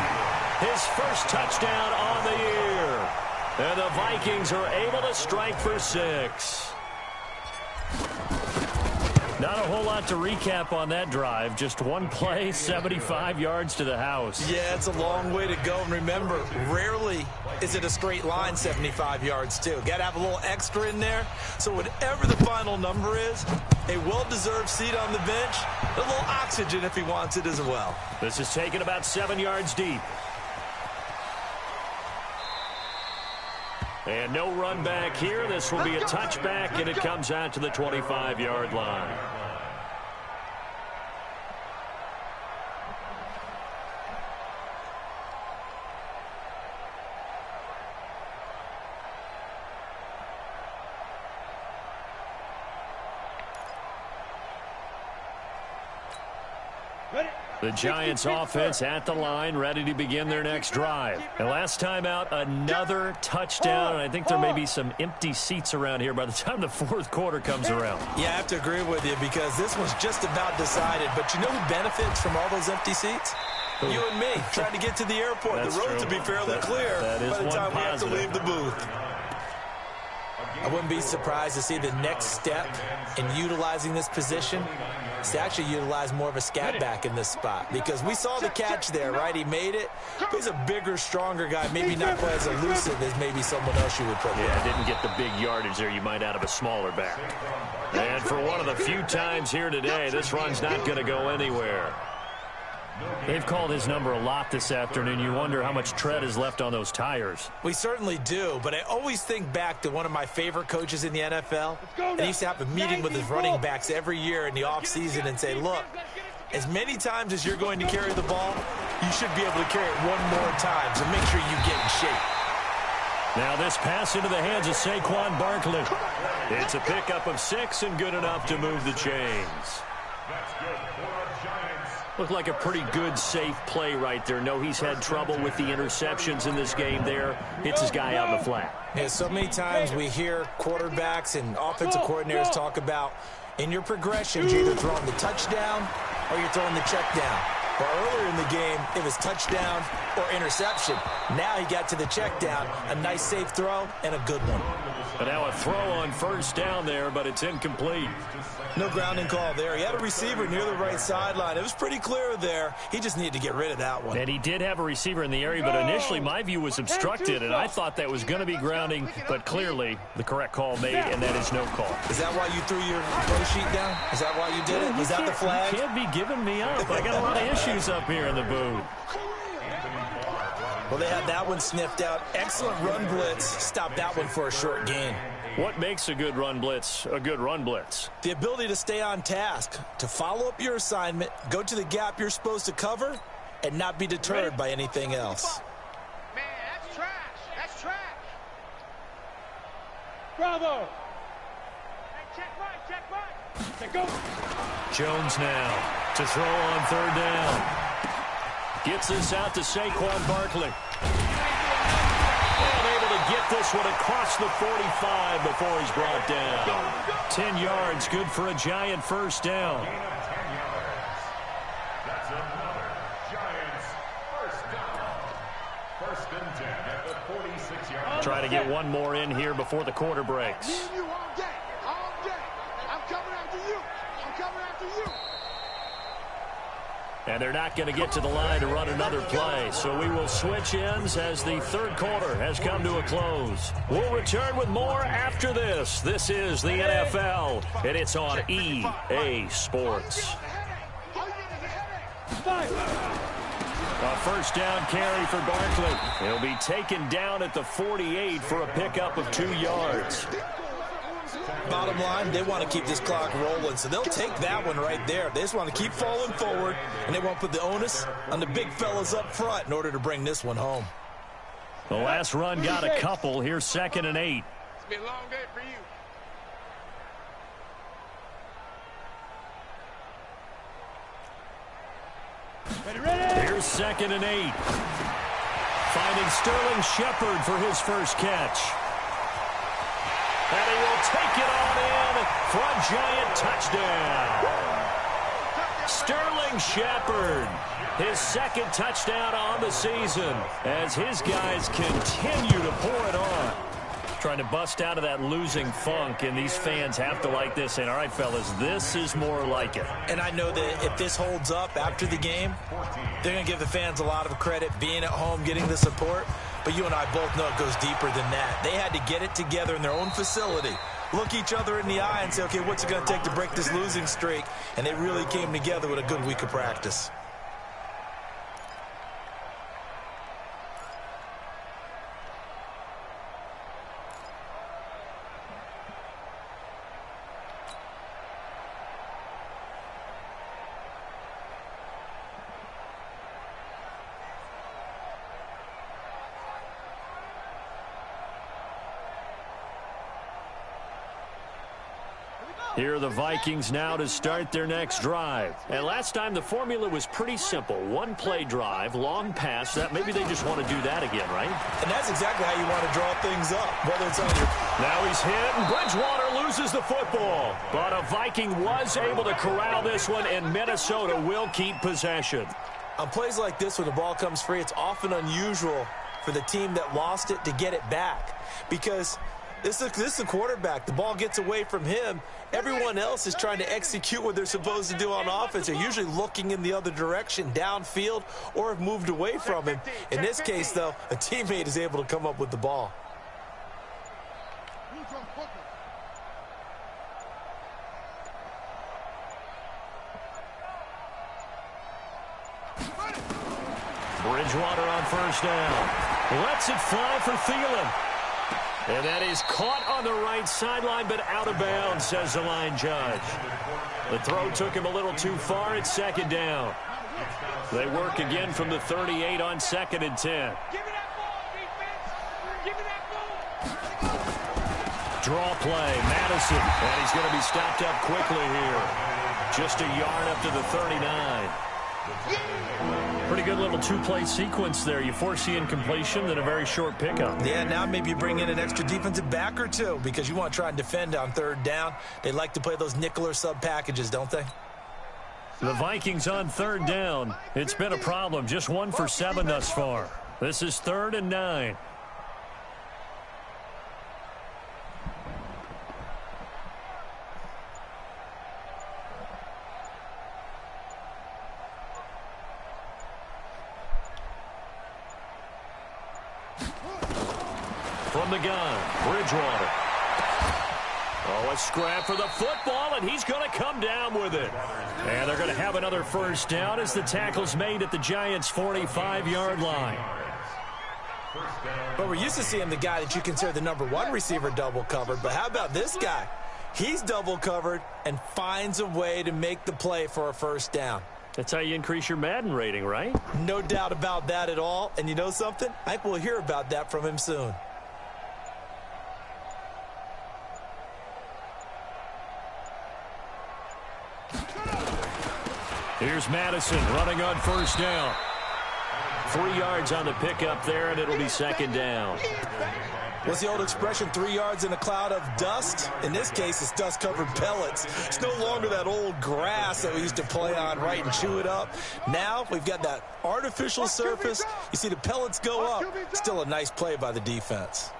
B: his 1st touchdown on the year. And the Vikings are able to strike for 6. Not a whole lot to recap on that drive. Just one play, 75 yards to the house.
D: Yeah, it's a long way to go. And remember, rarely is it a straight line 75 yards, too. Got to have a little extra in there. So whatever the final number is, a well-deserved seat on the bench, a little oxygen if he wants it as well.
B: This is taken about 7 yards deep. And no run back here. This will be a touchback, and it comes out to the 25-yard line. The Giants offense at the line, ready to begin their next drive. And last time out, another touchdown, and I think there may be some empty seats around here by the time the 4th quarter comes around.
D: Yeah, I have to agree with you because this one's just about decided. But you know who benefits from all those empty seats? You and me, trying to get to the airport.
B: That's
D: the road
B: true.
D: to be fairly clear
B: that is
D: by the time we have to
B: positive.
D: leave the booth. I wouldn't be surprised to see the next step in utilizing this position is to actually utilize more of a scat back in this spot. Because we saw the catch there, right? He made it. But he's a bigger, stronger guy. Maybe not quite as elusive as maybe someone else you would put there.
B: Yeah, didn't get the big yardage there you might out of a smaller back. And for one of the few times here today, this run's not going to go anywhere. They've called his number a lot this afternoon. You wonder how much tread is left on those tires.
D: We certainly do, but I always think back to one of my favorite coaches in the NFL. And he used to have a meeting with his running backs every year in the offseason and say, look, as many times as you're going to carry the ball, you should be able to carry it one more time, so make sure you get in shape.
B: Now this pass into the hands of Saquon Barkley. It's a pickup of 6 and good enough to move the chains.
E: That's good for the Giants.
B: Looked like a pretty good, safe play right there. No, he's had trouble with the interceptions in this game there. Hits his guy out in the flat.
D: Yeah, so many times we hear quarterbacks and offensive coordinators talk about in your progressions, you're either throwing the touchdown or you're throwing the check down. Well, earlier in the game, it was touchdown or interception. Now he got to the check down, a nice safe throw, and a good one.
B: But now a throw on first down there, but it's incomplete.
D: No grounding call there. He had a receiver near the right sideline. It was pretty clear there. He just needed to get rid of that one.
B: And he did have a receiver in the area, but initially my view was obstructed, and I thought that was going to be grounding, but clearly the correct call made, and that is no call.
D: Is that why you threw your play sheet down? Is that why you did it? Was that the flag?
B: You can't be giving me up. I got a lot of issues up here in the booth.
D: Well, they had that one sniffed out. Excellent run blitz. Stopped that one for a short gain.
B: What makes a good run blitz a good run blitz?
D: The ability to stay on task, to follow up your assignment, go to the gap you're supposed to cover, and not be deterred by anything else.
F: Man, that's trash. That's trash.
C: Bravo.
F: Hey, check right.
C: Let go.
B: Jones now to throw on third down. Gets this out to Saquon Barkley. Unable to get this one across the 45 before he's brought down. 10 yards, good for a Giant first down.
E: That's another Giants first down. First and 10 at the 46-yard.
B: Try to get one more in here before the quarter breaks.
F: Me and you all day. All day. I'm coming after you. I'm coming after you.
B: And they're not going to get to the line to run another play. So we will switch ends as the third quarter has come to a close. We'll return with more after this. This is the NFL, and it's on EA Sports. A first down carry for Barkley. He'll be taken down at the 48 for a pickup of 2 yards.
D: Bottom line, they want to keep this clock rolling, so they'll take that one right there. They just want to keep falling forward, and they won't put the onus on the big fellas up front in order to bring this one home.
B: The last run got a couple. Here's 2nd and 8.
F: It's been a long day for you.
B: Here's 2nd and 8. Finding Sterling Shepard for his first catch. And he will take it on in for a Giant touchdown. Sterling Shepard, his second touchdown on the season as his guys continue to pour it on. Trying to bust out of that losing funk, and these fans have to like this. And all right, fellas, this is more like it.
D: And I know that if this holds up after the game, they're going to give the fans a lot of credit being at home, getting the support. But you and I both know it goes deeper than that. They had to get it together in their own facility, look each other in the eye and say, okay, what's it going to take to break this losing streak? And they really came together with a good week of practice.
B: Here are the Vikings now to start their next drive. And last time the formula was pretty simple. One play drive, long pass. That maybe they just want to do that again, right?
D: And that's exactly how you want to draw things up, whether it's on your...
B: Now he's hit, and Bridgewater loses the football. But a Viking was able to corral this one, and Minnesota will keep possession.
D: On plays like this where the ball comes free, it's often unusual for the team that lost it to get it back. Because this is the quarterback. The ball gets away from him. Everyone else is trying to execute what they're supposed to do on offense. They're usually looking in the other direction, downfield, or have moved away from him. In this case, though, a teammate is able to come up with the ball.
B: Bridgewater on first down. Lets it fly for Thielen. And that is caught on the right sideline, but out of bounds, says the line judge. The throw took him a little too far. It's 2nd down. They work again from the 38 on 2nd and 10.
F: Give me that ball, defense. Give me that ball.
B: Draw play, Madison. And he's going to be stopped up quickly here. Just a yard up to the 39. Pretty good little two-play sequence there. You force the incompletion, then a very short pickup.
D: Yeah, now maybe you bring in an extra defensive back or two because you want to try and defend on 3rd down. They like to play those nickel or sub packages, don't they?
B: The Vikings on third down. It's been a problem. Just 1 for 7 thus far. This is 3rd and 9. From the gun, Bridgewater. Oh, a scrap for the football, and he's going to come down with it. And they're going to have another first down as the tackle's made at the Giants' 45-yard line.
D: But we're used to seeing the guy that you consider the #1 receiver double covered. But how about this guy? He's double covered and finds a way to make the play for a first down.
B: That's how you increase your Madden rating, right?
D: No doubt about that at all. And you know something? I think we'll hear about that from him soon.
B: Here's Madison running on first down. 3 yards on the pickup there, and it'll be second down.
D: What's the old expression, 3 yards in a cloud of dust? In this case, it's dust-covered pellets. It's no longer that old grass that we used to play on, right, and chew it up. Now we've got that artificial surface. You see the pellets go up. Still a nice play by the defense.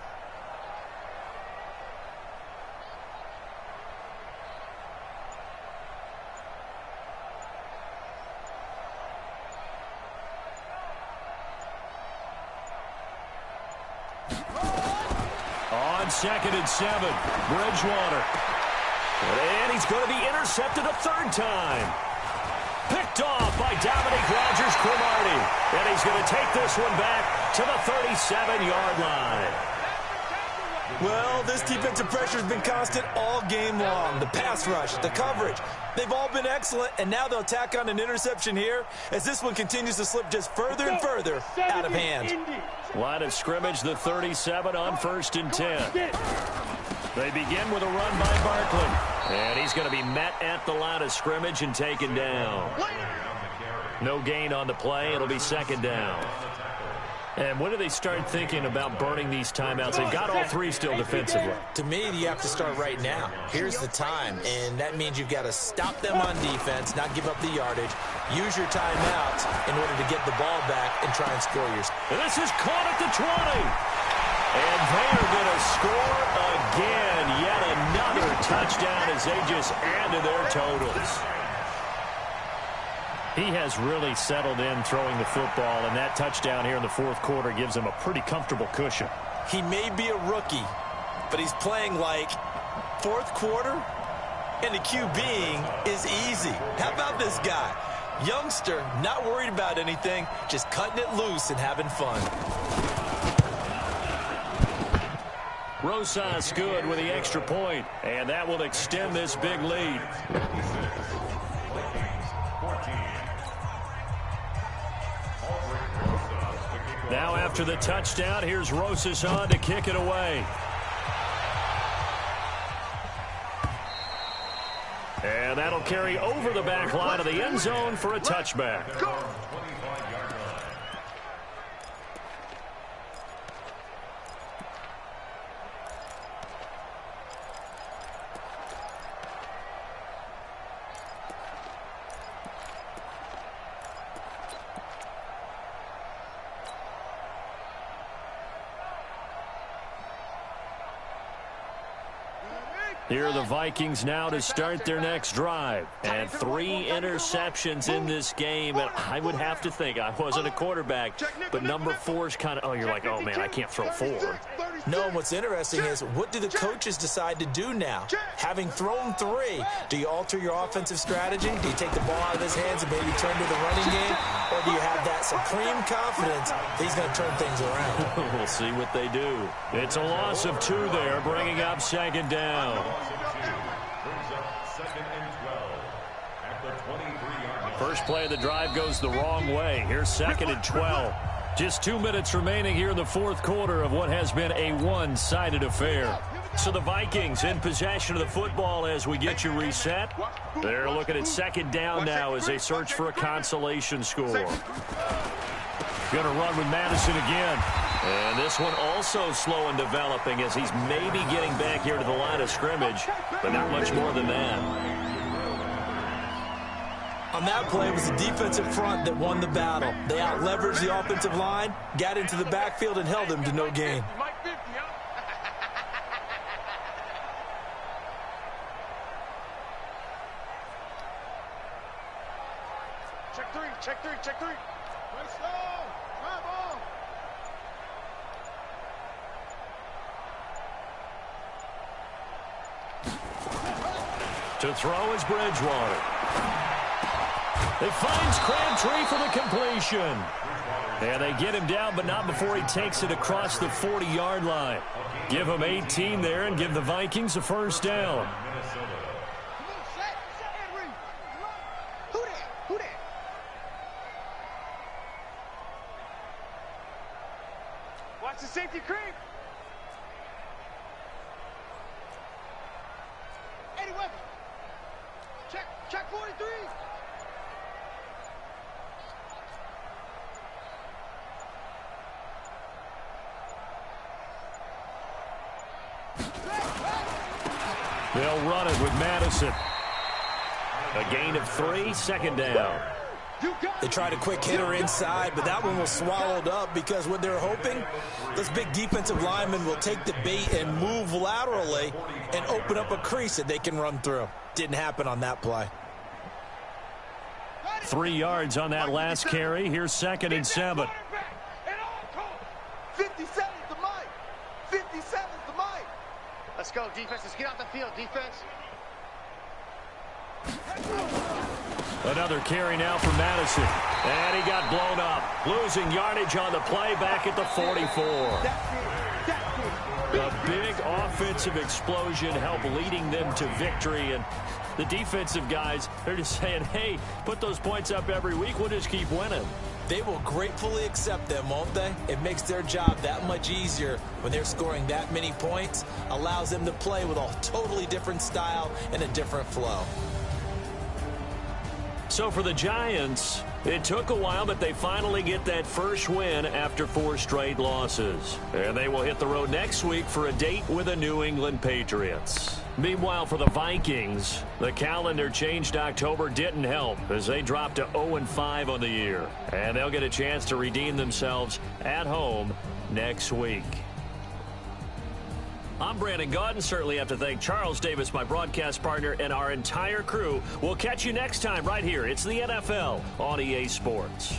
B: On 2nd and 7, Bridgewater. And he's going to be intercepted a 3rd time. Picked off by Dominique Rodgers-Cromartie. And he's going to take this one back to the 37-yard line.
D: Well, this defensive pressure has been constant all game long. The pass rush, the coverage, they've all been excellent, and now they'll tack on an interception here as this one continues to slip just further and further out of hand.
B: Line of scrimmage, the 37 on 1st and 10. They begin with a run by Barkley, and he's going to be met at the line of scrimmage and taken down. No gain on the play. It'll be 2nd down. And when do they start thinking about burning these timeouts? They've got all 3 still defensively.
D: To me, you have to start right now. Here's the time, and that means you've got to stop them on defense, not give up the yardage, use your timeouts in order to get the ball back and try and score your...
B: And this is caught at the 20. And they're going to score again. Yet another touchdown as they just add to their totals. He has really settled in throwing the football, and that touchdown here in the 4th quarter gives him a pretty comfortable cushion.
D: He may be a rookie, but he's playing like 4th quarter, and the QBing is easy. How about this guy? Youngster, not worried about anything, just cutting it loose and having fun.
B: Rosas good with the extra point, and that will extend this big lead. Now after the touchdown, here's Rosas on to kick it away. And that'll carry over the back line of the end zone for a touchback. Here are the Vikings now to start their next drive. And 3 interceptions in this game. And I would have to think, I wasn't a quarterback, but number 4's kind of, oh, you're like, oh, man, I can't throw 4.
D: No, what's interesting is what do the coaches decide to do now? Having thrown 3, do you alter your offensive strategy? Do you take the ball out of his hands and maybe turn to the running game? Or do you have that supreme confidence that he's going to turn things around?
B: We'll see what they do. It's a loss of 2 there, bringing up 2nd down. First play of the drive goes the wrong way. Here's 2nd and 12. Just 2 minutes remaining here in the 4th quarter of what has been a one-sided affair. So the Vikings in possession of the football as we get you reset. They're looking at 2nd down now as they search for a consolation score. Going to run with Madison again. And this one also slow in developing as he's maybe getting back here to the line of scrimmage, but not much more than that.
D: On that play, it was the defensive front that won the battle. They out-leveraged the offensive line, got into the backfield, and held them to no gain.
F: Mike 50, huh? Check three, check three, check three. Play slow. Try ball.
B: To throw is Bridgewater. They finds Crabtree for the completion. And they get him down, but not before he takes it across the 40-yard line. Give him 18 there and give the Vikings a first down.
F: Who that? Watch the safety creep. Eddie Weber. Check 43.
B: They'll run it with Madison. A gain of 3, second down.
D: They tried a quick hitter inside, but that one was swallowed up because what they're hoping, this big defensive lineman will take the bait and move laterally and open up a crease that they can run through. Didn't happen on that play.
B: 3 yards on that last carry. Here's 2nd and 7.
F: 57's the mic. 57's the mic. Let's go, defense. Let's get off the field, defense.
B: Another carry now for Madison. And he got blown up. Losing yardage on the play back at the 44. A big offensive explosion helped leading them to victory. And the defensive guys, they're just saying, hey, put those points up every week. We'll just keep winning.
D: They will gratefully accept them, won't they? It makes their job that much easier when they're scoring that many points. Allows them to play with a totally different style and a different flow.
B: So for the Giants, it took a while, but they finally get that first win after 4 straight losses. And they will hit the road next week for a date with the New England Patriots. Meanwhile, for the Vikings, the calendar changed. October didn't help as they dropped to 0-5 on the year. And they'll get a chance to redeem themselves at home next week. I'm Brandon Gaudin. Certainly have to thank Charles Davis, my broadcast partner, and our entire crew. We'll catch you next time right here. It's the NFL on EA Sports.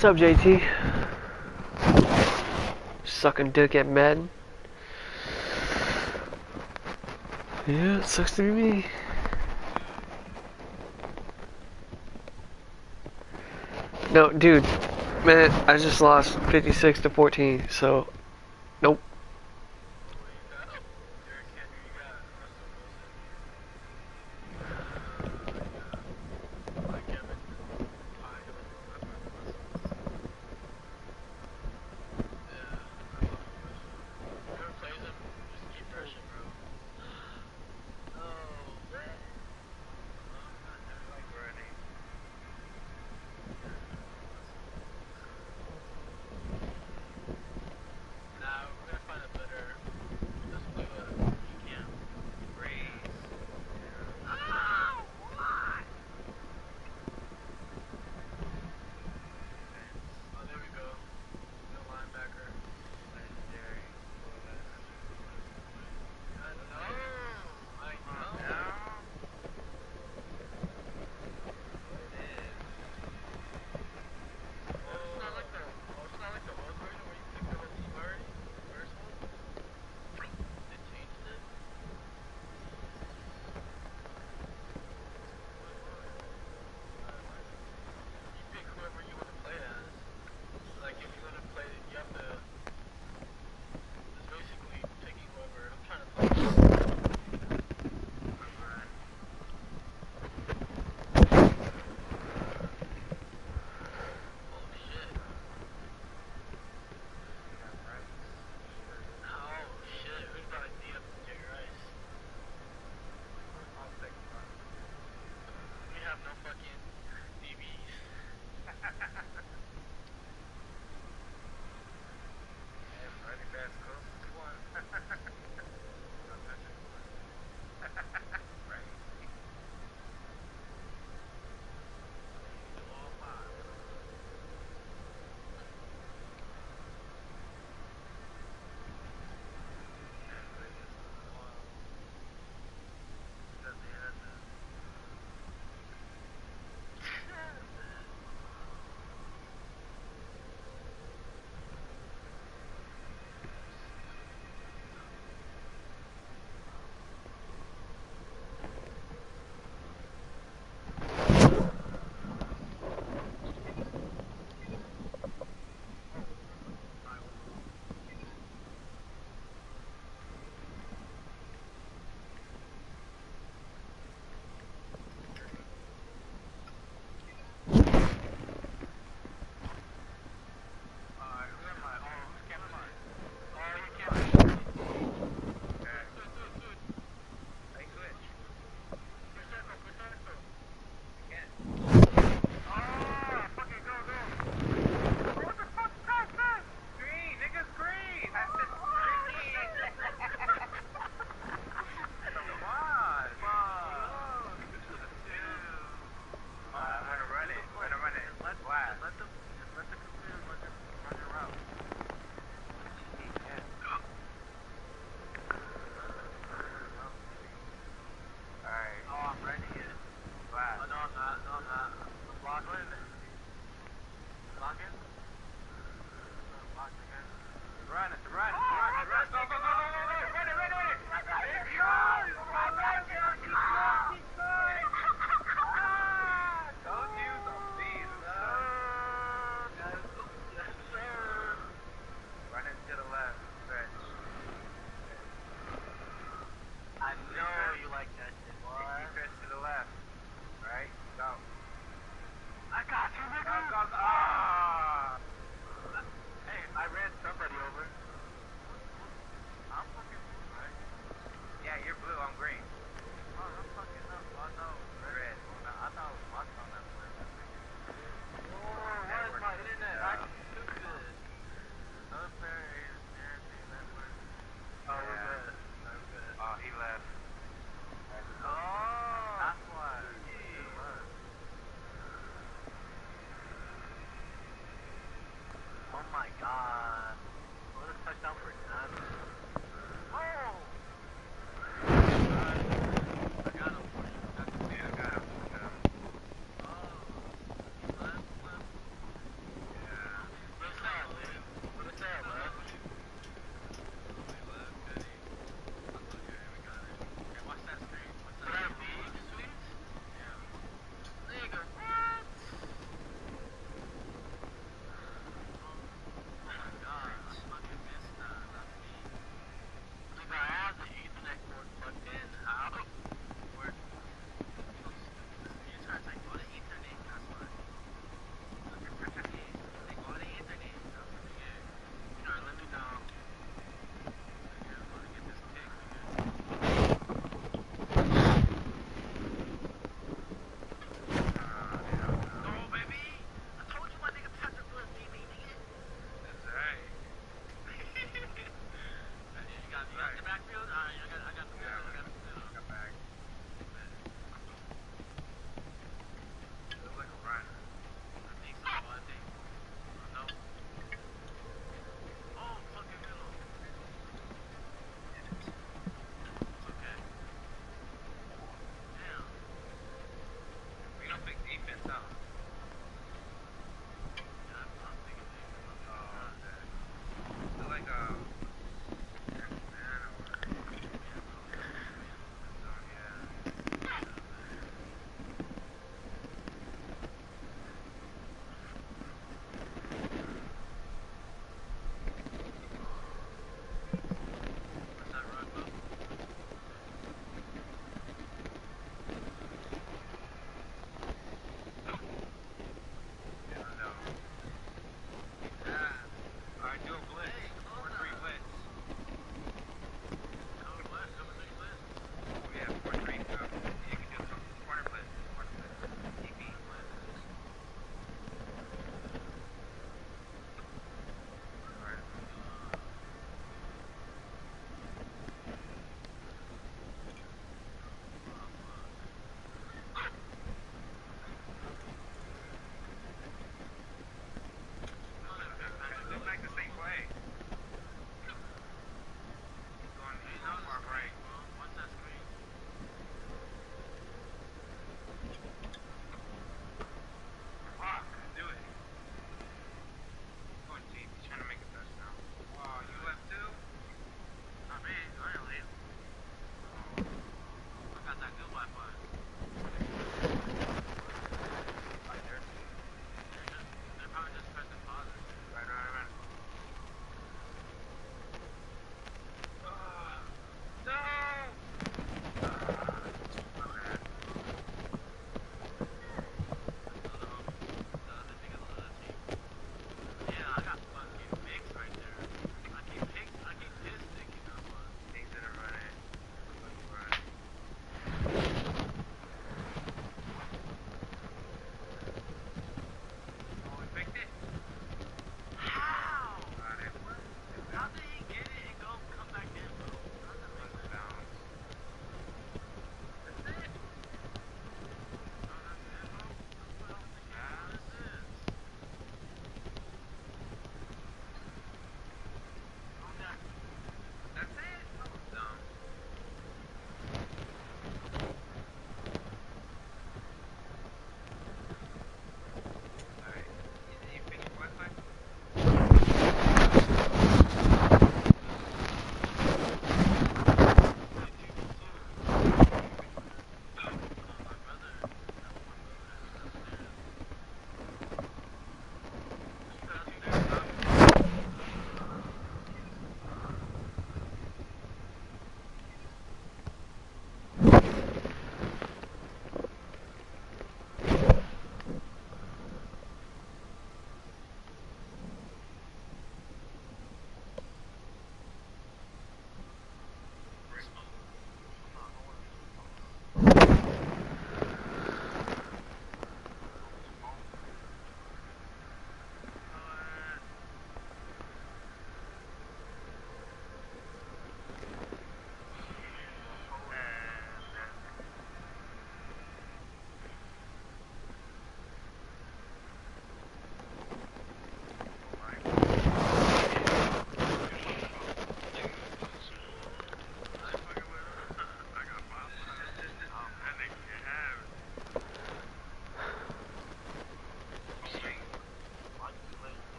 A: What's up, JT? Sucking dick at Madden. Yeah, it sucks to be me. No, dude, man, I just lost 56 to 14, so nope.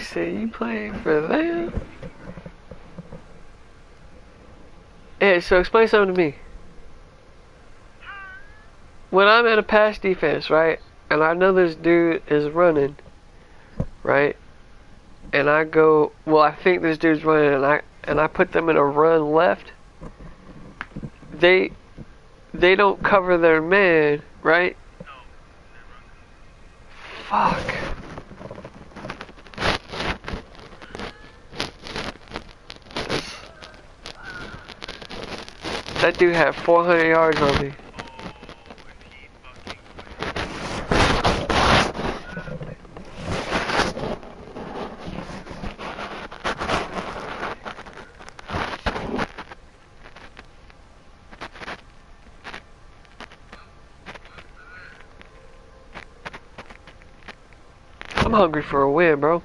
A: said you playing for them? Hey, so explain something to me. When I'm in a pass defense, right, and I know this dude is running, right, and I go, well, I think this dude's running, and I put them in a run left. They don't cover their man, right? Fuck. That dude had 400 yards on me. I'm hungry for a win, bro.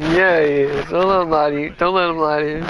A: Yeah, he is. Don't let him lie to you. Don't let him lie to you.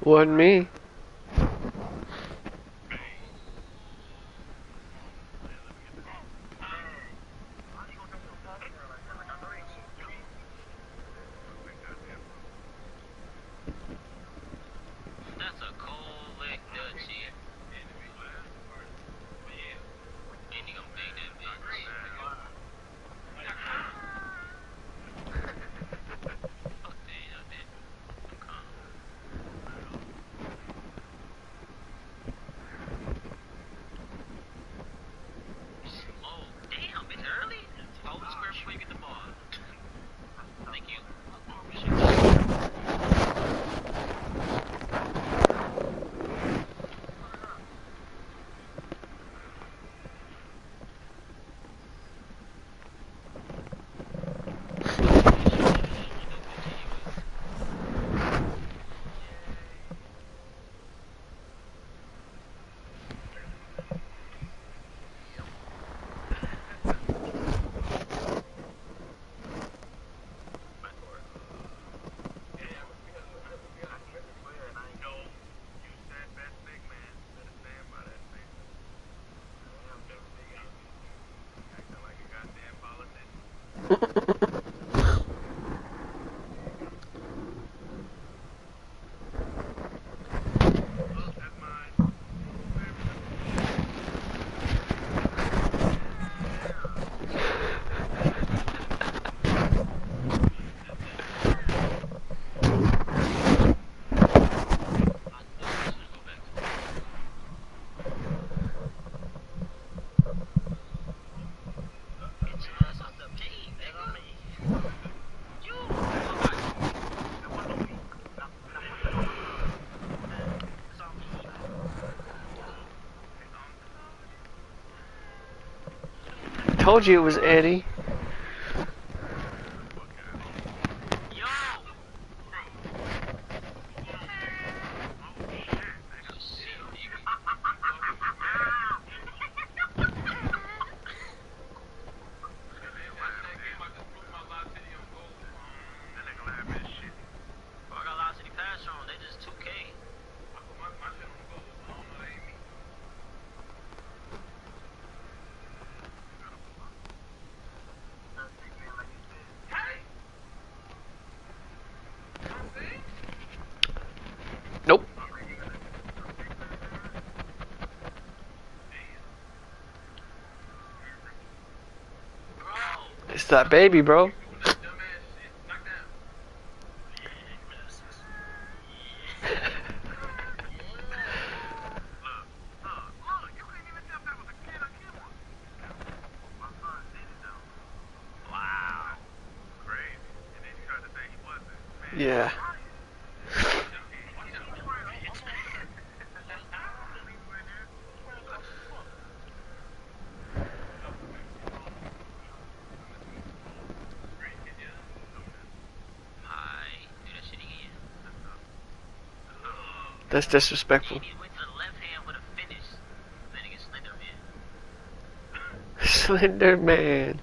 A: Wasn't me. Told you it was Eddie. Nope. It's that baby, bro. Yeah. That's disrespectful. Slender Man.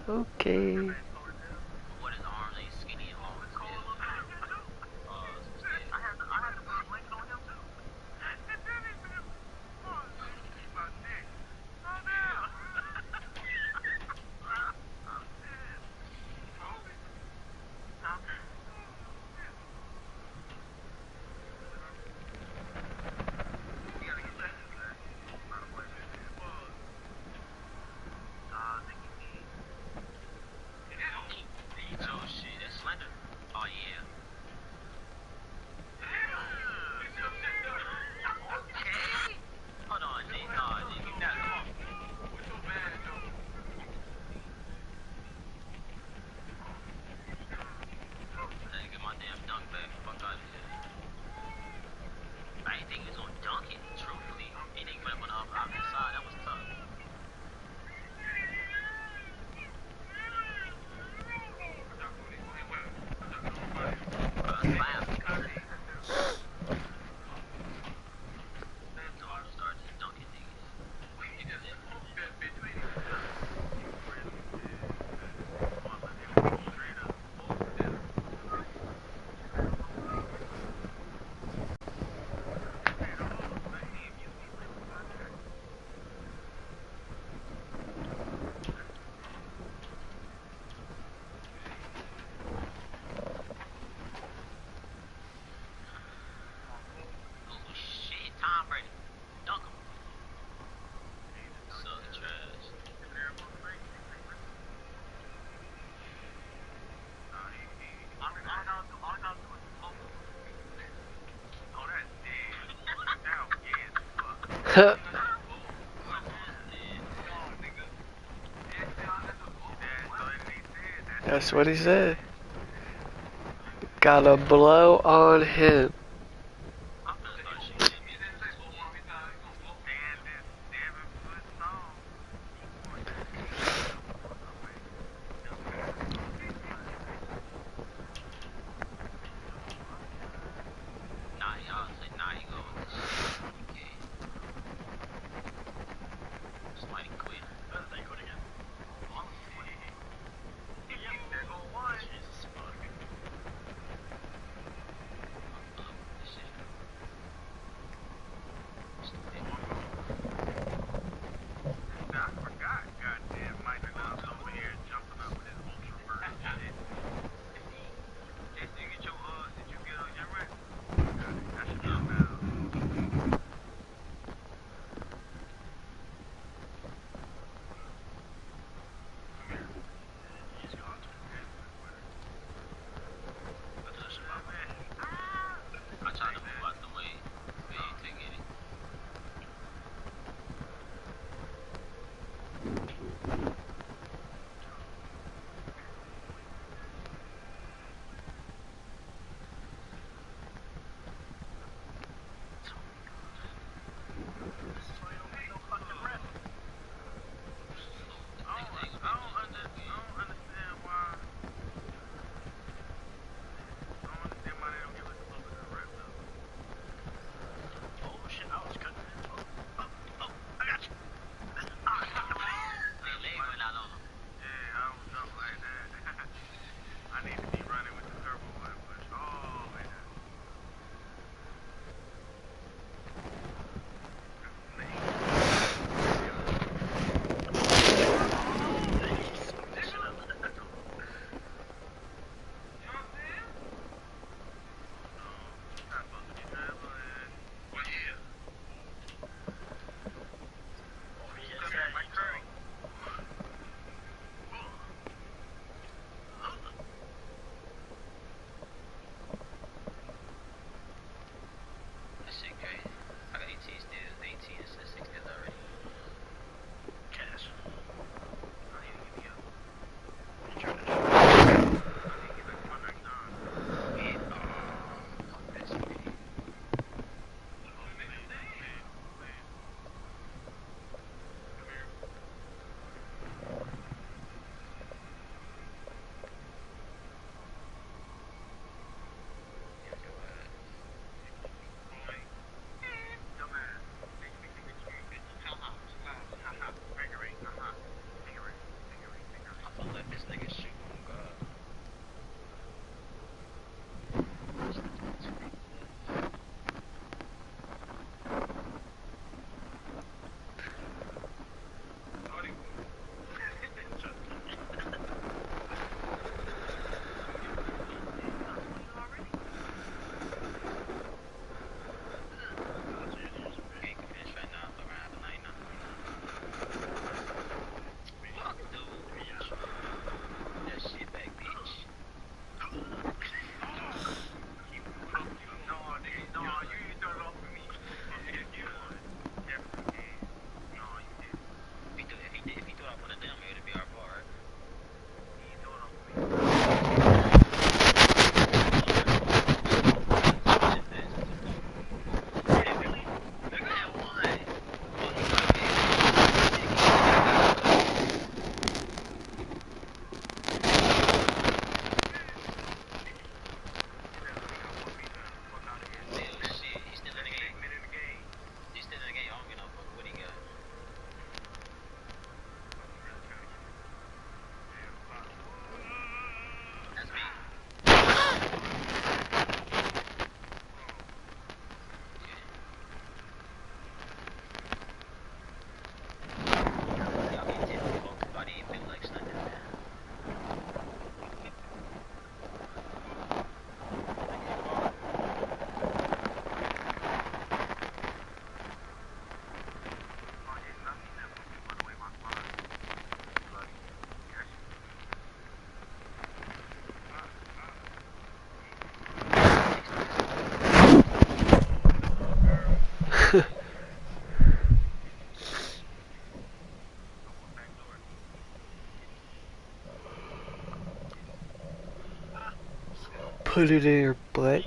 A: Okay. That's what he said. Gotta blow on him. Put it in your butt.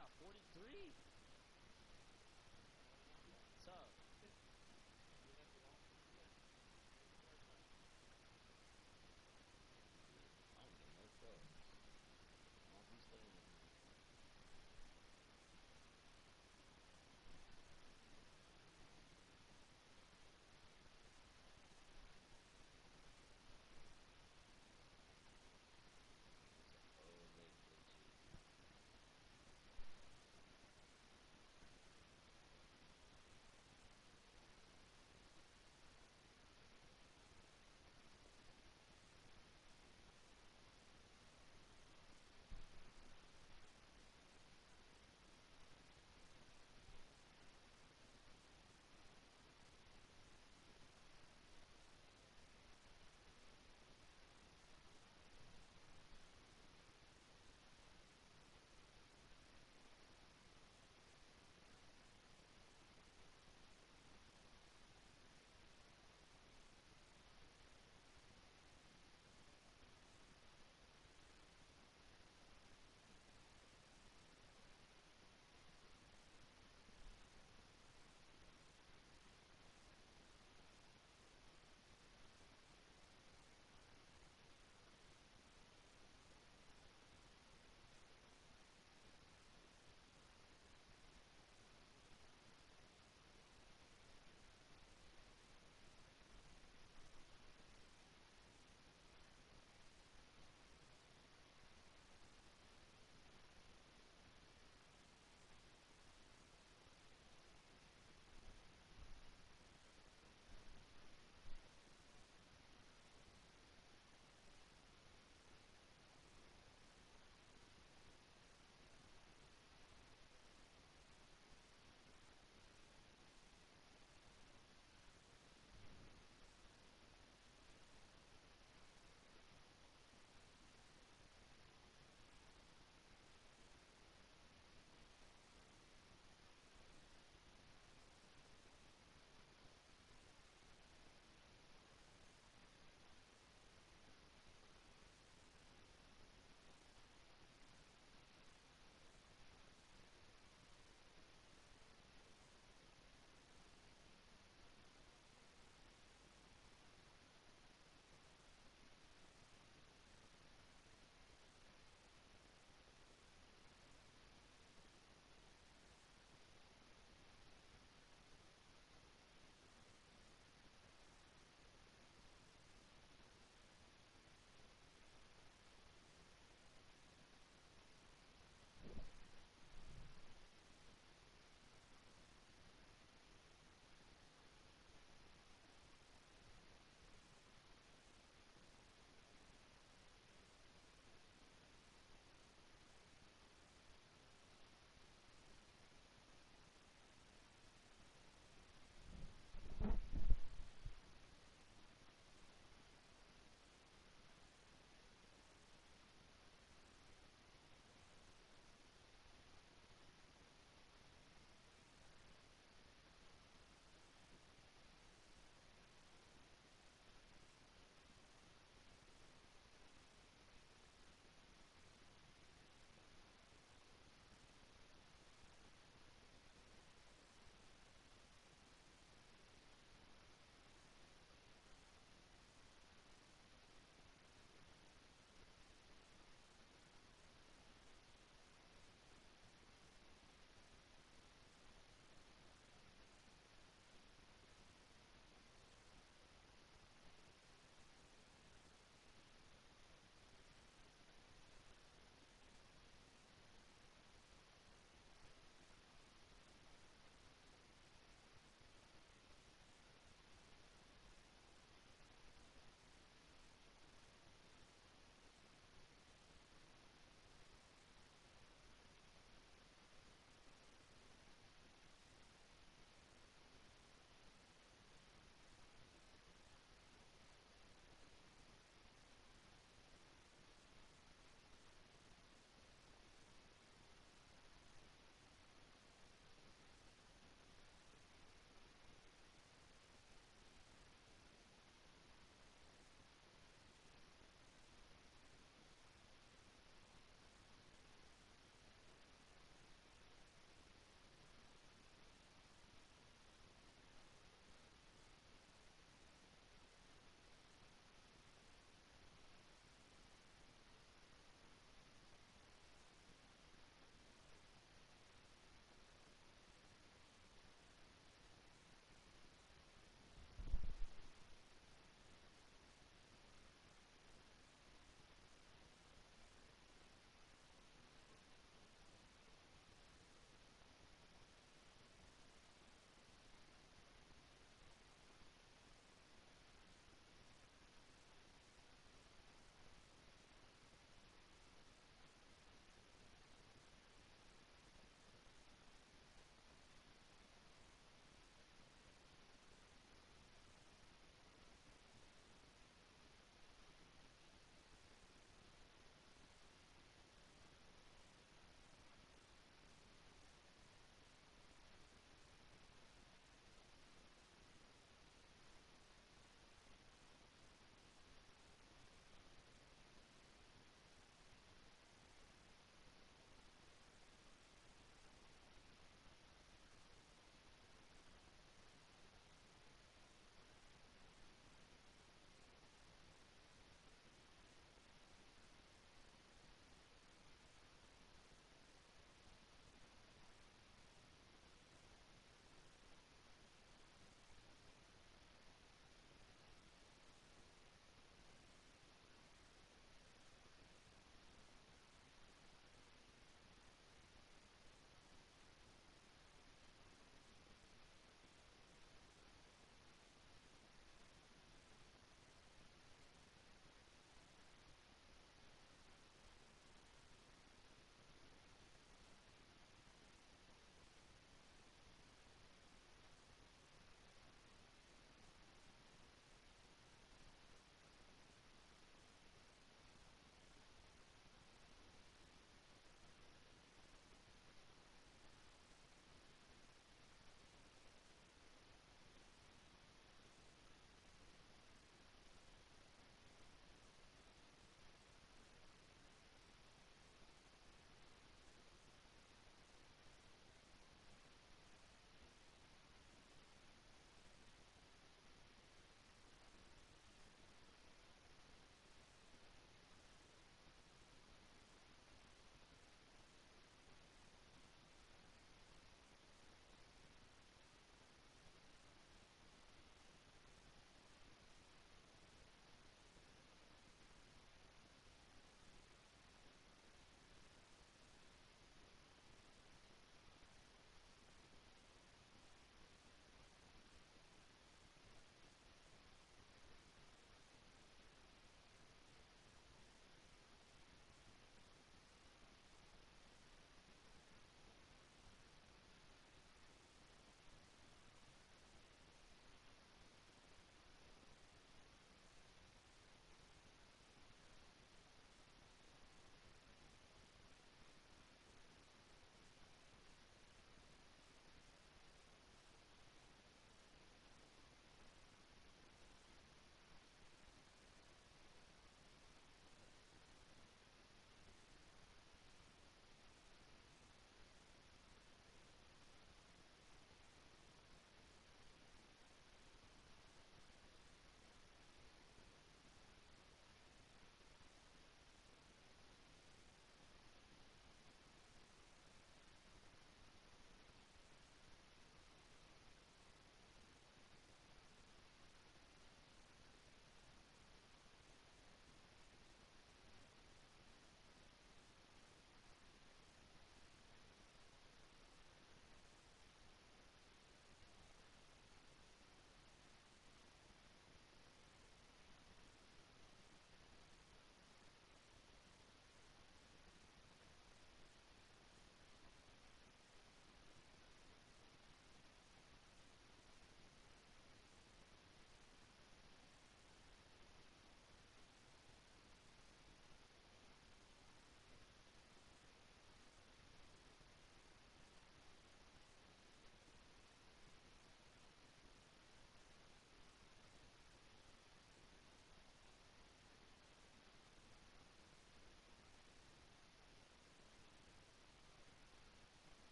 G: got 43.